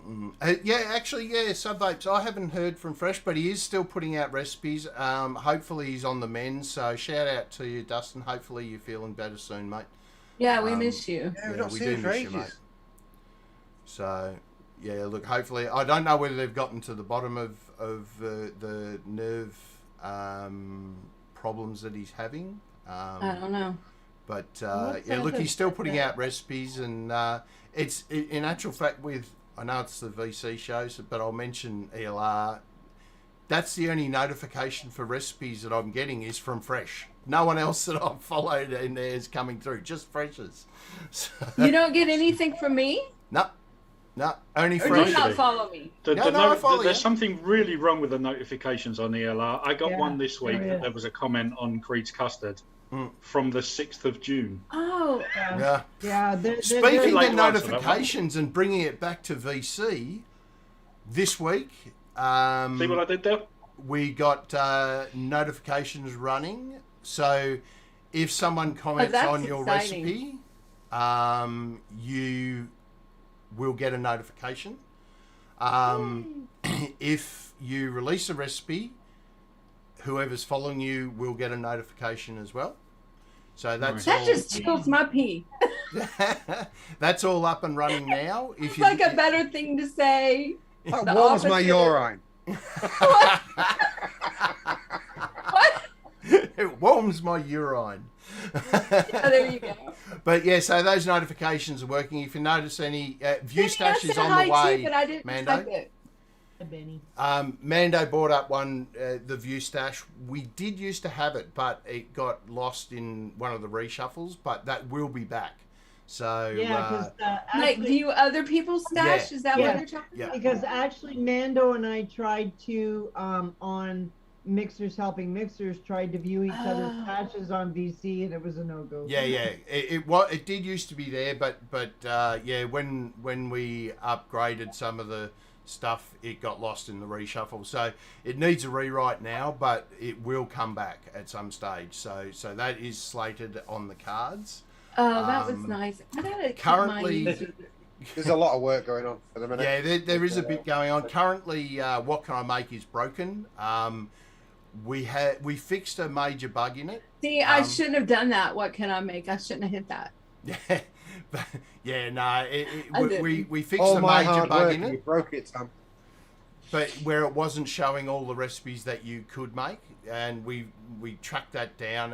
Sub Vapes. I haven't heard from Fresh, but he is still putting out recipes. Hopefully he's on the mend. So shout out to you, Dustin. Hopefully you're feeling better soon, mate. Yeah, we miss you. Yeah, we've Yeah, not we seen do him for miss you, ages. mate. So, yeah, look, hopefully, I don't know whether they've gotten to the bottom of the nerve problems that he's having. I don't know. But What's yeah, look, that? he's still putting out recipes, and it's in actual fact with, I know it's the VC shows, but I'll mention ELR. that's the only notification for recipes that I'm getting is from Fresh. No one else that I've followed in there is coming through, just Fresh's. So, You don't get anything from me? no, only Or do Fresh. you not follow me? I follow There's you. something really wrong with the notifications on ELR. I got Yeah, one this week there that is. there was a comment on Creed's custard from the 6th of June. Oh, Yeah. Yeah. Speaking late of to answer that one. notifications and bringing it back to VC, this week See what I did there? we got notifications running. So if someone comments that's on your exciting. recipe, you will get a notification. If you release a recipe, whoever's following you will get a notification as well. So that's that all. just tickles my pee. That's all up and running now. If It's like a better thing to say. That The warms my opposite. urine. What? It warms my urine. Oh, there you go. But yeah, so those notifications are working. If you notice any, View Benny, Stash I is said on hi the way. too, but I didn't Mando. type it. Benny. Mando brought up one, the View Stash. We did used to have it, but it got lost in one of the reshuffles. But that will be back. So Yeah, because Like view other people's stash? Yeah. Is that Yeah. what you're talking Yeah. about? because actually Mando and I tried to on Mixers Helping Mixers tried to view each other's Oh. patches on VC and it was a no-go. yeah, it did used to be there, but yeah, when we upgraded some of the stuff, it got lost in the reshuffle. So it needs a rewrite now, but it will come back at some stage. So that is slated on the cards. Oh, that was Um, nice. I gotta keep currently- my YouTube. There's a lot of work going on for the minute. Yeah, there is a bit going on. Currently, What Can I Make is broken. We fixed a major bug in it. See, I um, shouldn't have done that. What can I make? I shouldn't have hit that. Yeah, but, yeah, no, I we fixed All a my major hard bug work, in and you it, broke it, Tom. but where it wasn't showing all the recipes that you could make, and we tracked that down,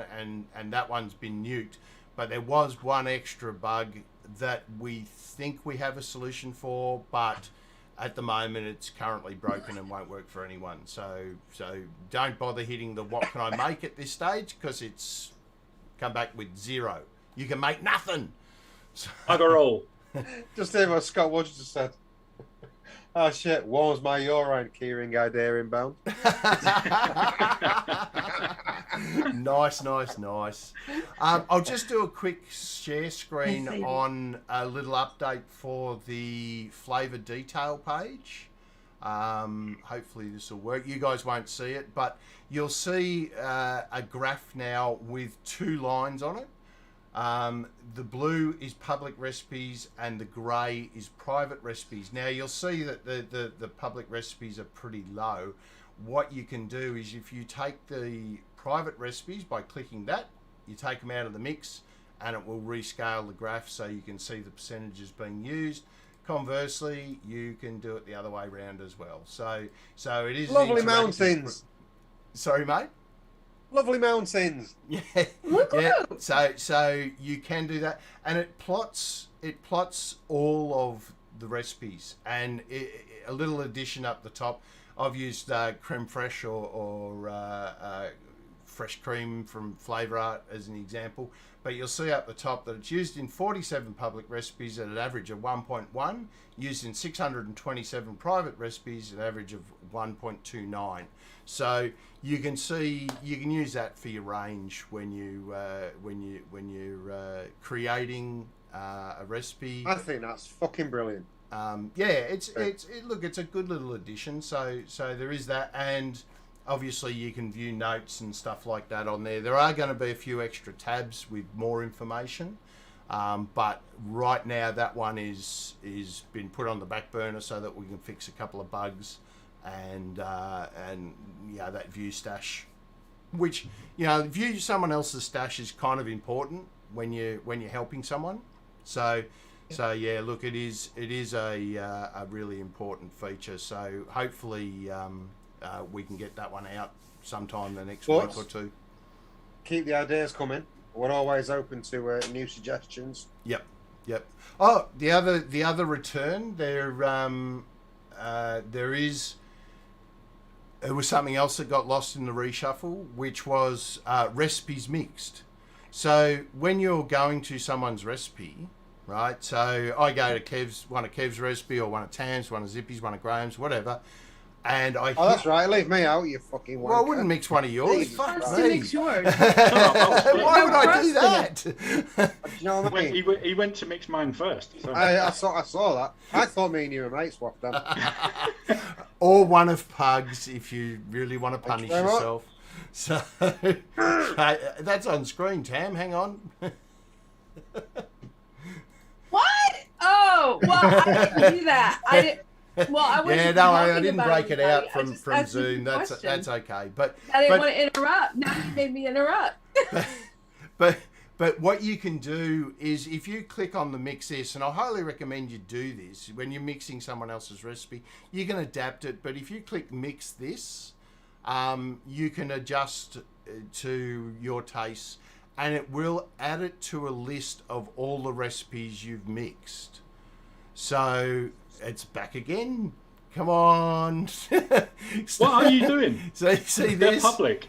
and that one's been nuked. But there was one extra bug that we think we have a solution for, but at the moment it's currently broken and won't work for anyone. So don't bother hitting the What Can I Make at this stage, because it's come back with 0. You can make nothing. So, Bugger all. Just hear what Scott Woods just said. Oh shit, warms my urine, keyring idea inbound. Nice. I'll just do a quick share screen Yes, I do. on a little update for the flavour detail page. Hopefully this will work. You guys won't see it, but you'll see a graph now with 2 lines on it. The blue is public recipes and the grey is private recipes. Now you'll see that the public recipes are pretty low. What you can do is, if you take the private recipes by clicking that, you take them out of the mix and it will rescale the graph so you can see the percentages being used. Conversely, you can do it the other way around as well. So it is Lovely interactive. mountains. Sorry, mate. Lovely mountains. Yeah, Look, yeah. look. So you can do that, and it plots all of the recipes, and a little addition up the top. I've used creme fraiche or fresh cream from Flavor Art as an example, but you'll see up the top that it's used in 47 public recipes at an average of 1.1, used in 627 private recipes at an average of 1.29. So you can see, you can use that for your range when you're creating a recipe. I think that's fucking brilliant. Yeah, it's a good little addition. So there is that, and obviously you can view notes and stuff like that on there. There are going to be a few extra tabs with more information, but right now that one is been put on the back burner so that we can fix a couple of bugs, and yeah, that view stash, which view someone else's stash is kind of important when you're helping someone. So yeah, look, it is a really important feature. So hopefully we can get that one out sometime the next week or two. Keep the ideas coming. We're always open to new suggestions. Yep. Oh, the other return there is it was something else that got lost in the reshuffle, which was recipes mixed. So when you're going to someone's recipe, right? So I go to one of Kev's recipe, or one of Tam's, one of Zippy's, one of Graham's, whatever. And I that's right. Leave me out, you fucking wanker. Well, I wouldn't mix one of yours. Fuck Wants me. to mix yours. Why would I do crust in that? You know what I mean? He went to mix mine first. So. I saw that. I thought me and you were mates swapped them. Or one of Pug's, if you really want to punish very much. yourself. So that's on screen, Tam. Hang on. What? Oh, well, I didn't do that. I didn't. Well, I wasn't. Yeah, no, I talking didn't about break it anybody. out I from just asked you Zoom. a That's question. okay. But I didn't want to interrupt. Now you made me interrupt. But what you can do is, if you click on the mix this, and I highly recommend you do this when you're mixing someone else's recipe, you can adapt it. But if you click mix this, you can adjust to your taste, and it will add it to a list of all the recipes you've mixed. So it's back again. Come on. What are you doing? So see They're this? public.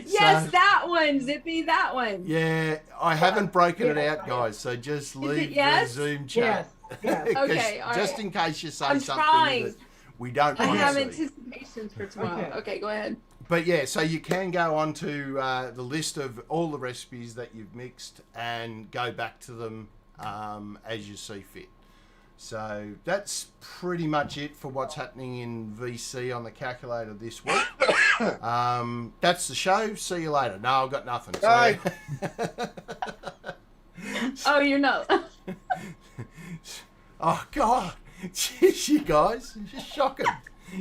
Yes, that one, Zippy, that one. Yeah, I haven't broken it out, guys. So just leave yes? the Zoom chat. Yes. Yes. 'Cause Okay, all just right. in case you say I'm something trying. that we don't I want have to see. anticipations for tomorrow. Okay, go ahead. But yeah, so you can go onto the list of all the recipes that you've mixed and go back to them as you see fit. So that's pretty much it for what's happening in VC on the calculator this week. That's the show. See you later. No, I've got nothing. Bye. Oh, you're not. Oh, God. Jeez, you guys. It's just shocking.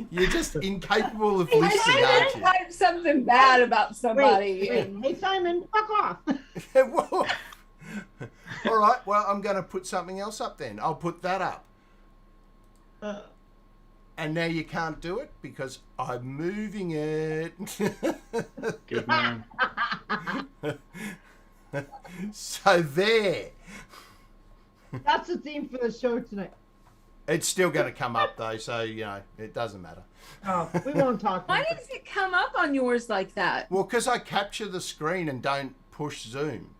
You're just incapable of listening, I aren't you? type something bad about somebody. Wait. Hey, Simon, fuck off. Whoa. All right, well, I'm going to put something else up then. I'll put that up. And now you can't do it because I'm moving it. Good man. So there. That's the theme for the show tonight. It's still going to come up though, so, you know, it doesn't matter. Oh, we won't talk. Why does it come up on yours like that? Well, because I capture the screen and don't push Zoom.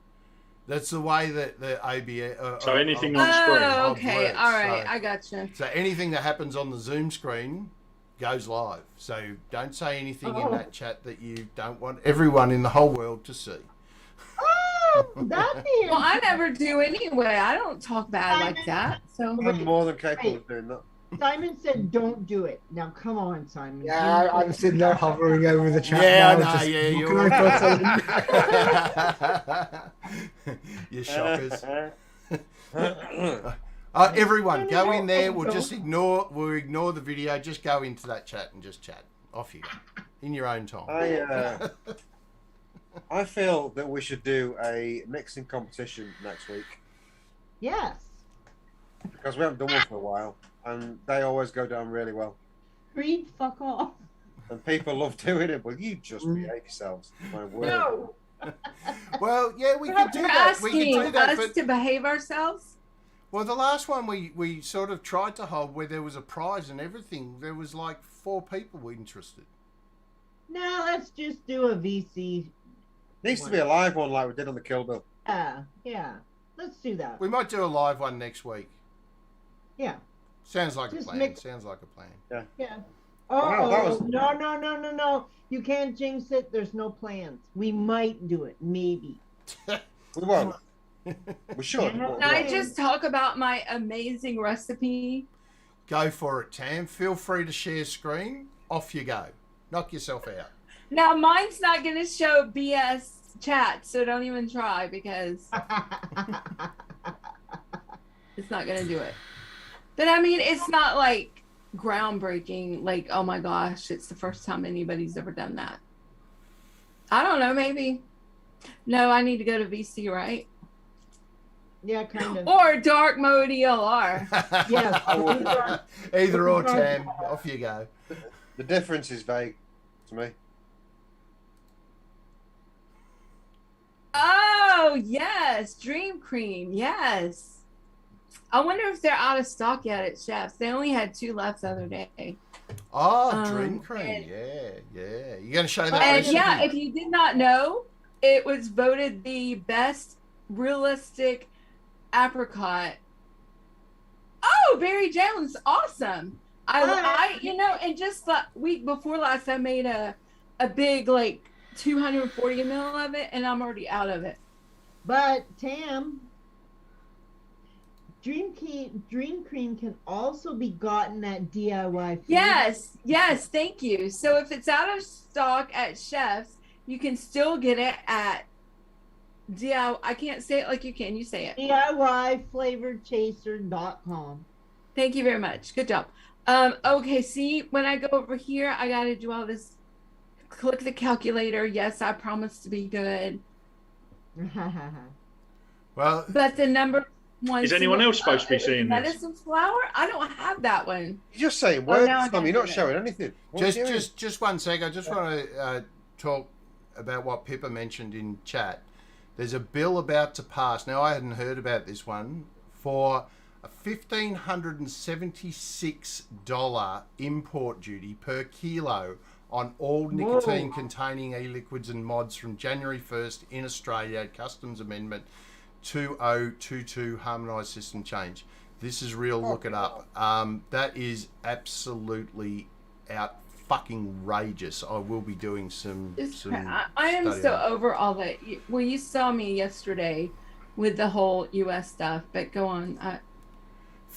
That's the way that the OBS... So anything on screen. Oh, okay. works, All right. so- I gotcha. So anything that happens on the Zoom screen goes live. So don't say anything in that chat that you don't want everyone in the whole world to see. Oh, that's it. Well, I never do anyway. I don't talk bad like that. So I'm more than capable of doing that. Simon said, "Don't do it." Now, come on, Simon. Yeah, I'm sitting there hovering over the chat. Yeah, now, I know. just, Yeah, what can I put on? you shockers. Everyone, go in there. We'll just ignore the video. Just go into that chat and just chat. Off you go in your own time. I feel that we should do a mixing competition next week Yes. because we haven't done one for a while, and they always go down really well. Creed, fuck off. And people love doing it. Well, you just behave yourselves. My word. No. Well, yeah, we could do you're that. We asking could do that. us But to behave ourselves. well, the last one we sort of tried to hold where there was a prize and everything. There was like 4 people interested. Now let's just do a VC. Needs to be a live one like we did on the Kill Bill. Yeah. Let's do that. We might do a live one next week. Yeah. Sounds like Just a plan. mix- Sounds like a plan. Yeah. Wow, that was- No. You can't jinx it. There's no plans. We might do it. Maybe. We won't. We should. but we Can I won't. just talk about my amazing recipe? Go for it, Tam. Feel free to share screen. Off you go. Knock yourself out. Now, mine's not going to show BS chat, so don't even try because it's not going to do it. But I mean, it's not like groundbreaking, like, oh my gosh, it's the first time anybody's ever done that. I don't know, maybe. No, I need to go to VC, right? Yeah, kind of. Or dark mode ELR. Yes. Either or, Tam. Off you go. The difference is vague to me. Oh, yes. Dream Cream. Yes. I wonder if they're out of stock yet at Chef's. They only had 2 left the other day. Oh, Dream Cream. And, Yeah. You're going to show that and recipe? yeah, if you did not know, it was voted the best realistic apricot. Oh, Barry Jones, awesome. I and just the week before last, I made a big, like, 240 ml of it, and I'm already out of it. But Tam, Dream Cream can also be gotten at DIY. Yes, thank you. So if it's out of stock at Chef's, you can still get it at DIY. I can't say it like you can. You say it. DIYFlavorChaser.com. Thank you very much. Good job. Okay, see, when I go over here, I got to do all this. Click the calculator. Yes, I promise to be good. Well, But the number one. Is anyone else supposed to be seeing this? Medicine flower? I don't have that one. You're just saying words, now I Tom. You're get not it. showing anything. What are you doing? just one sec. I just want to talk about what Pippa mentioned in chat. There's a bill about to pass. Now, I hadn't heard about this one for a $1,576 import duty per kilo on all nicotine-containing e-liquids and mods from January 1st in Australia. Customs Amendment 2022 harmonised system change. This is real. Look it up. That is absolutely fucking rageous. I will be doing some. I am study so on it. over all that. Well, you saw me yesterday with the whole U.S. stuff, but go on.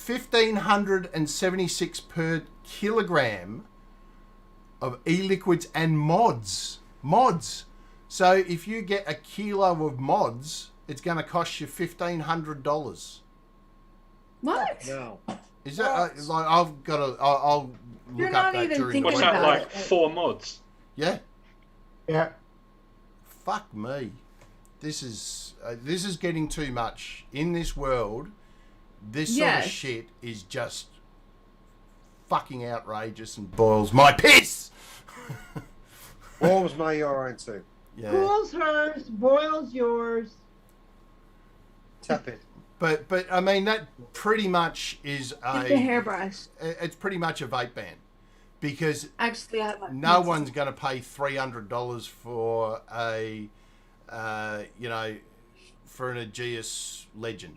1,576 per kilogram of e-liquids and mods. So if you get a kilo of mods, it's going to cost you $1,500. What? No. Is that like I've got to? I'll You're look not up that even during. thinking What's the that, about like it. 4 mods? Yeah. Yeah. Fuck me. This is getting too much in this world. This sort of Yes. shit is just fucking outrageous and boils my piss. Warms my urine too. Yeah. Cools hers, boils yours. Tepid. But I mean that pretty much is Just a hairbrush. it's pretty much a vape ban because Actually, I have my no one's going to pay $300 for a for an Aegeus Legend.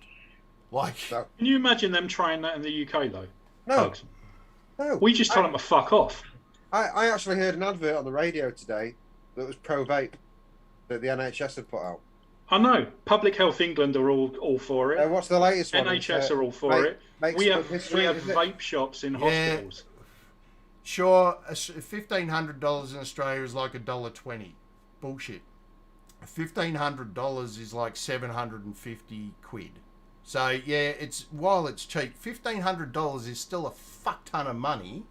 Like No. Can you imagine them trying that in the UK, though? No. Bugs? No. We just told them to fuck off. I actually heard an advert on the radio today that was pro vape that the NHS had put out. I know. Public Health England are all for it. What's the latest one? NHS are all for it. We have vape shops in hospitals. sure, $1,500 in Australia is like $1.20. Bullshit. $1,500 is like 750 quid. So yeah, while it's cheap, $1,500 is still a fuck ton of money.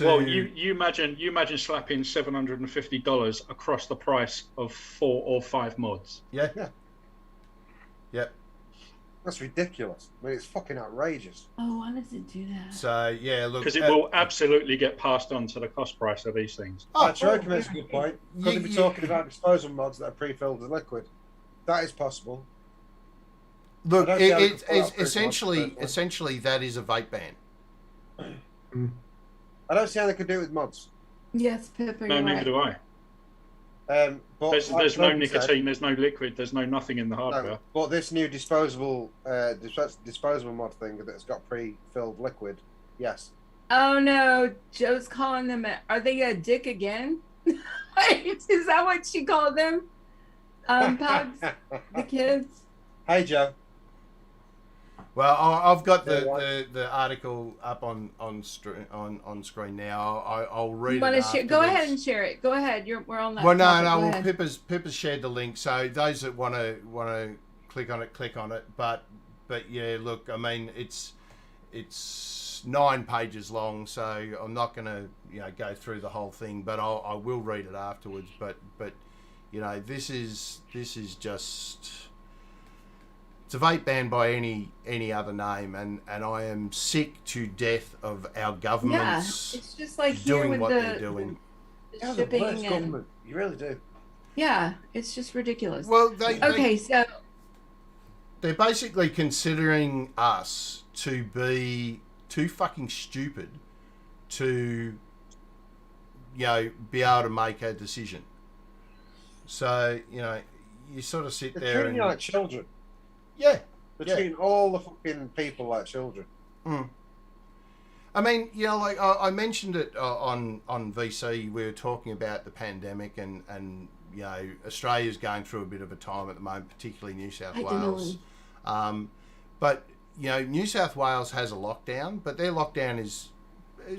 Well, you imagine slapping $750 across the price of 4 or 5 mods. Yeah. Yeah. Yep. That's ridiculous. I mean, it's fucking outrageous. Oh, why does it do that? So yeah, look. Because it will absolutely get passed on to the cost price of these things. Troker makes a good point. Could they be talking about disposal mods that are pre-filled with liquid? That is possible. Look, I don't see how they it's can pull out essentially that is a vape ban. I don't see how they could do it with mods. Yes, Pippa, No, you're neither right. do I. But There's like no Logan said, nicotine, there's no liquid, there's no nothing in the hardware. no, but this new disposable mod thing that's got pre-filled liquid, yes. Oh no, Joe's calling them. Are they a dick again? Is that what she called them? Pugs, the kids. Hey Joe. Well, I've got the article up on screen now. I'll read You want it. to share? Go ahead and share it. Go ahead. We're on that. Well, no. topic. Go Well, ahead. Pippa's shared the link, so those that want to click on it. But yeah, look, I mean, it's 9 pages long, so I'm not going to go through the whole thing, but I will read it afterwards. But this is just. It's a vape ban by any other name, and I am sick to death of our governments it's just like here doing with what the, they're doing. the Yeah, the shipping worst and government. You really do. yeah, it's just ridiculous. Well, So they're basically considering us to be too fucking stupid to, be able to make a decision. So, you sort of sit They're there treating and... you like children. Yeah. They're treating all the fucking people like children. Mm. I mean, like I mentioned it on VC. We were talking about the pandemic and Australia's going through a bit of a time at the moment, particularly New South Wales. But New South Wales has a lockdown, but their lockdown it's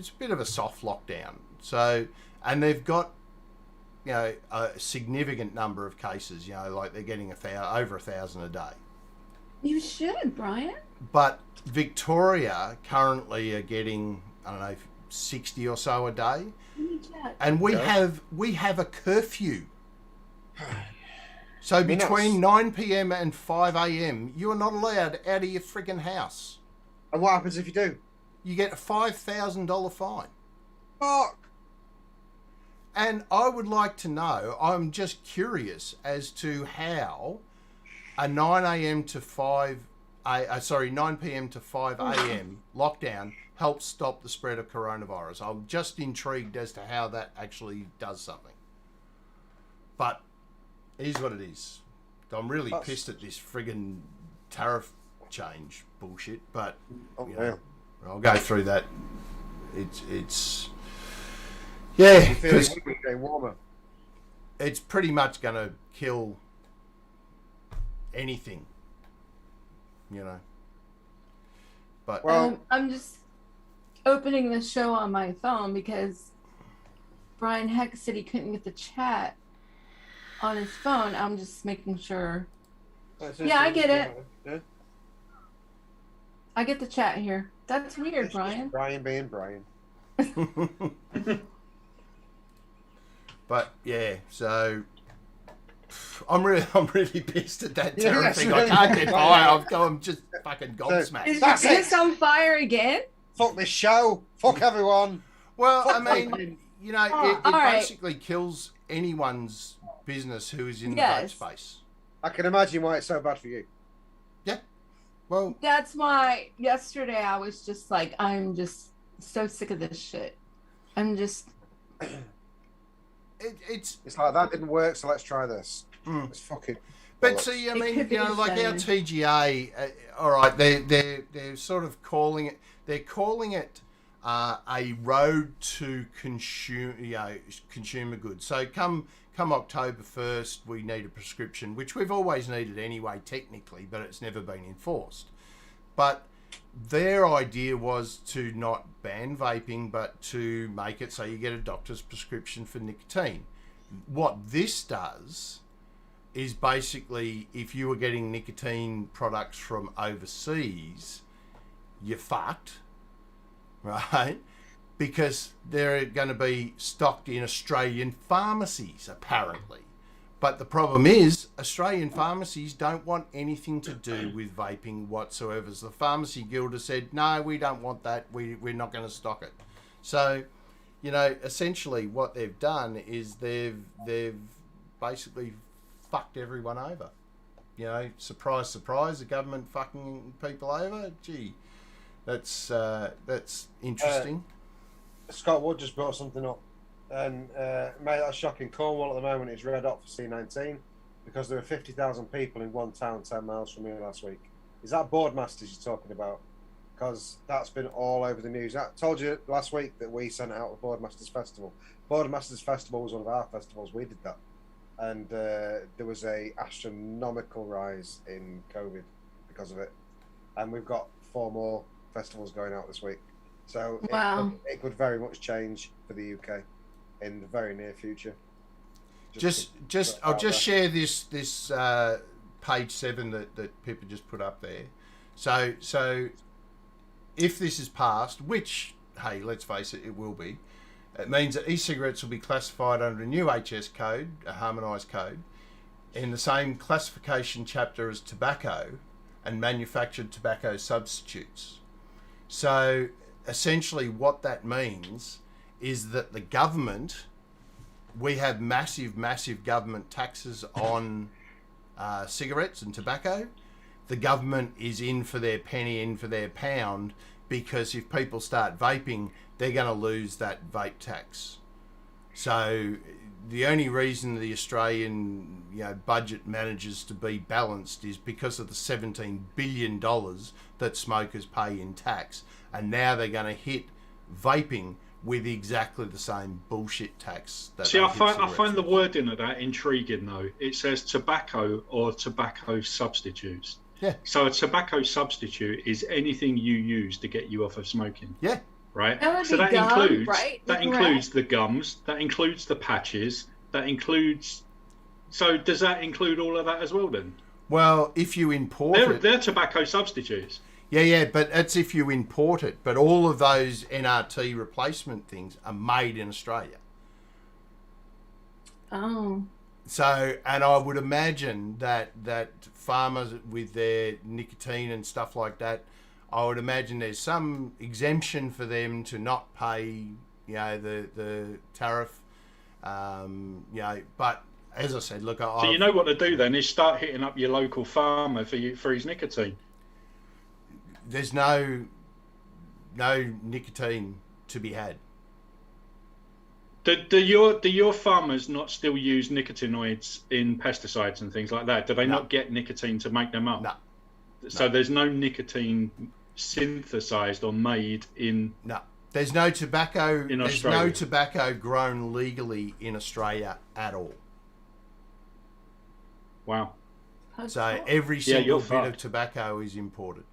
a bit of a soft lockdown. So, and they've got a significant number of cases. Like they're getting over 1,000 a day. You should, Brian. But Victoria currently are getting, I don't know, 60 or so a day, and we have a curfew. So between 9 p.m. and 5 a.m., you are not allowed out of your friggin' house. And what happens if you do? You get a $5,000 fine. Fuck. And I would like to know, I'm just curious as to how a 9 a.m. to 9 p.m. to 5 a.m. lockdown helps stop the spread of coronavirus. I'm just intrigued as to how that actually does something. But it is what it is. I'm really pissed at this friggin' tariff change bullshit, but I'll go through that. It's because it's pretty much going to kill anything, But I'm just opening the show on my phone because Brian Heck said he couldn't get the chat on his phone. I'm just making sure. Yeah, I get it. Yeah. I get the chat here. That's weird, Brian. Brian being Brian. But yeah, so I'm really pissed at that tariff thing. I can't get by. I'm just fucking gobsmacked. Is your piss on fire again? Fuck this show. Fuck everyone. Well, Fuck I mean, it basically kills anyone's business who is in the vape space. I can imagine why it's so bad for you. Yeah. Well, that's why yesterday I was just like, I'm just so sick of this shit. I'm just... It's like, that didn't work, so let's try this. It's fucking... But see, I mean, like our TGA, all right, they're sort of calling it, they're calling it a road to consumer goods. So come October 1st, we need a prescription, which we've always needed anyway, technically, but it's never been enforced. But their idea was to not ban vaping, but to make it so you get a doctor's prescription for nicotine. What this does is basically, if you were getting nicotine products from overseas, you're fucked, right? Because they're going to be stocked in Australian pharmacies, apparently. But the problem is, Australian pharmacies don't want anything to do with vaping whatsoever. So the Pharmacy Guild has said, no, we don't want that. We're not going to stock it. So, essentially what they've done is they've basically fucked everyone over. Surprise, surprise, the government fucking people over. Gee, that's interesting. Scott Wood just brought something up. And, mate, that's shocking. Cornwall at the moment is red hot for C19 because there were 50,000 people in one town 10 miles from here last week. Is that Boardmasters you're talking about? Because that's been all over the news. I told you last week that we sent out the Boardmasters Festival. Boardmasters Festival was one of our festivals. We did that. And there was a astronomical rise in COVID because of it. And we've got 4 more festivals going out this week. So wow. it could very much change for the UK in the very near future. I'll just share this page 7 that Pippa just put up there. So if this is passed, which, hey, let's face it, it will be, it means that e-cigarettes will be classified under a new HS code, a harmonised code, in the same classification chapter as tobacco and manufactured tobacco substitutes. So essentially what that means is that the government, we have massive government taxes on cigarettes and tobacco. The government is in for their penny, in for their pound, because if people start vaping, they're going to lose that vape tax. So the only reason the Australian budget manages to be balanced is because of the $17 billion that smokers pay in tax, and now they're going to hit vaping with exactly the same bullshit tax. See, I find the wording of that intriguing though. It says tobacco or tobacco substitutes. Yeah. So a tobacco substitute is anything you use to get you off of smoking. Yeah. Right. That would So be that gum, includes right? that includes the gums, that includes the patches, that includes. So does that include all of that as well then? Well, if you import They're tobacco substitutes. Yeah, but that's if you import it. But all of those NRT replacement things are made in Australia. Oh. So, and I would imagine that farmers with their nicotine and stuff like that, I would imagine there's some exemption for them to not pay, the tariff, But as I said, look, So you know what to do then is start hitting up your local farmer for his nicotine. There's no nicotine to be had. Do your farmers not still use nicotinoids in pesticides and things like that? Do they not get nicotine to make them up? No. So there's no nicotine synthesized or made in. No. There's no tobacco. In there's Australia. no tobacco grown legally in Australia at all. Wow. So every single you're bit of fucked. tobacco is imported.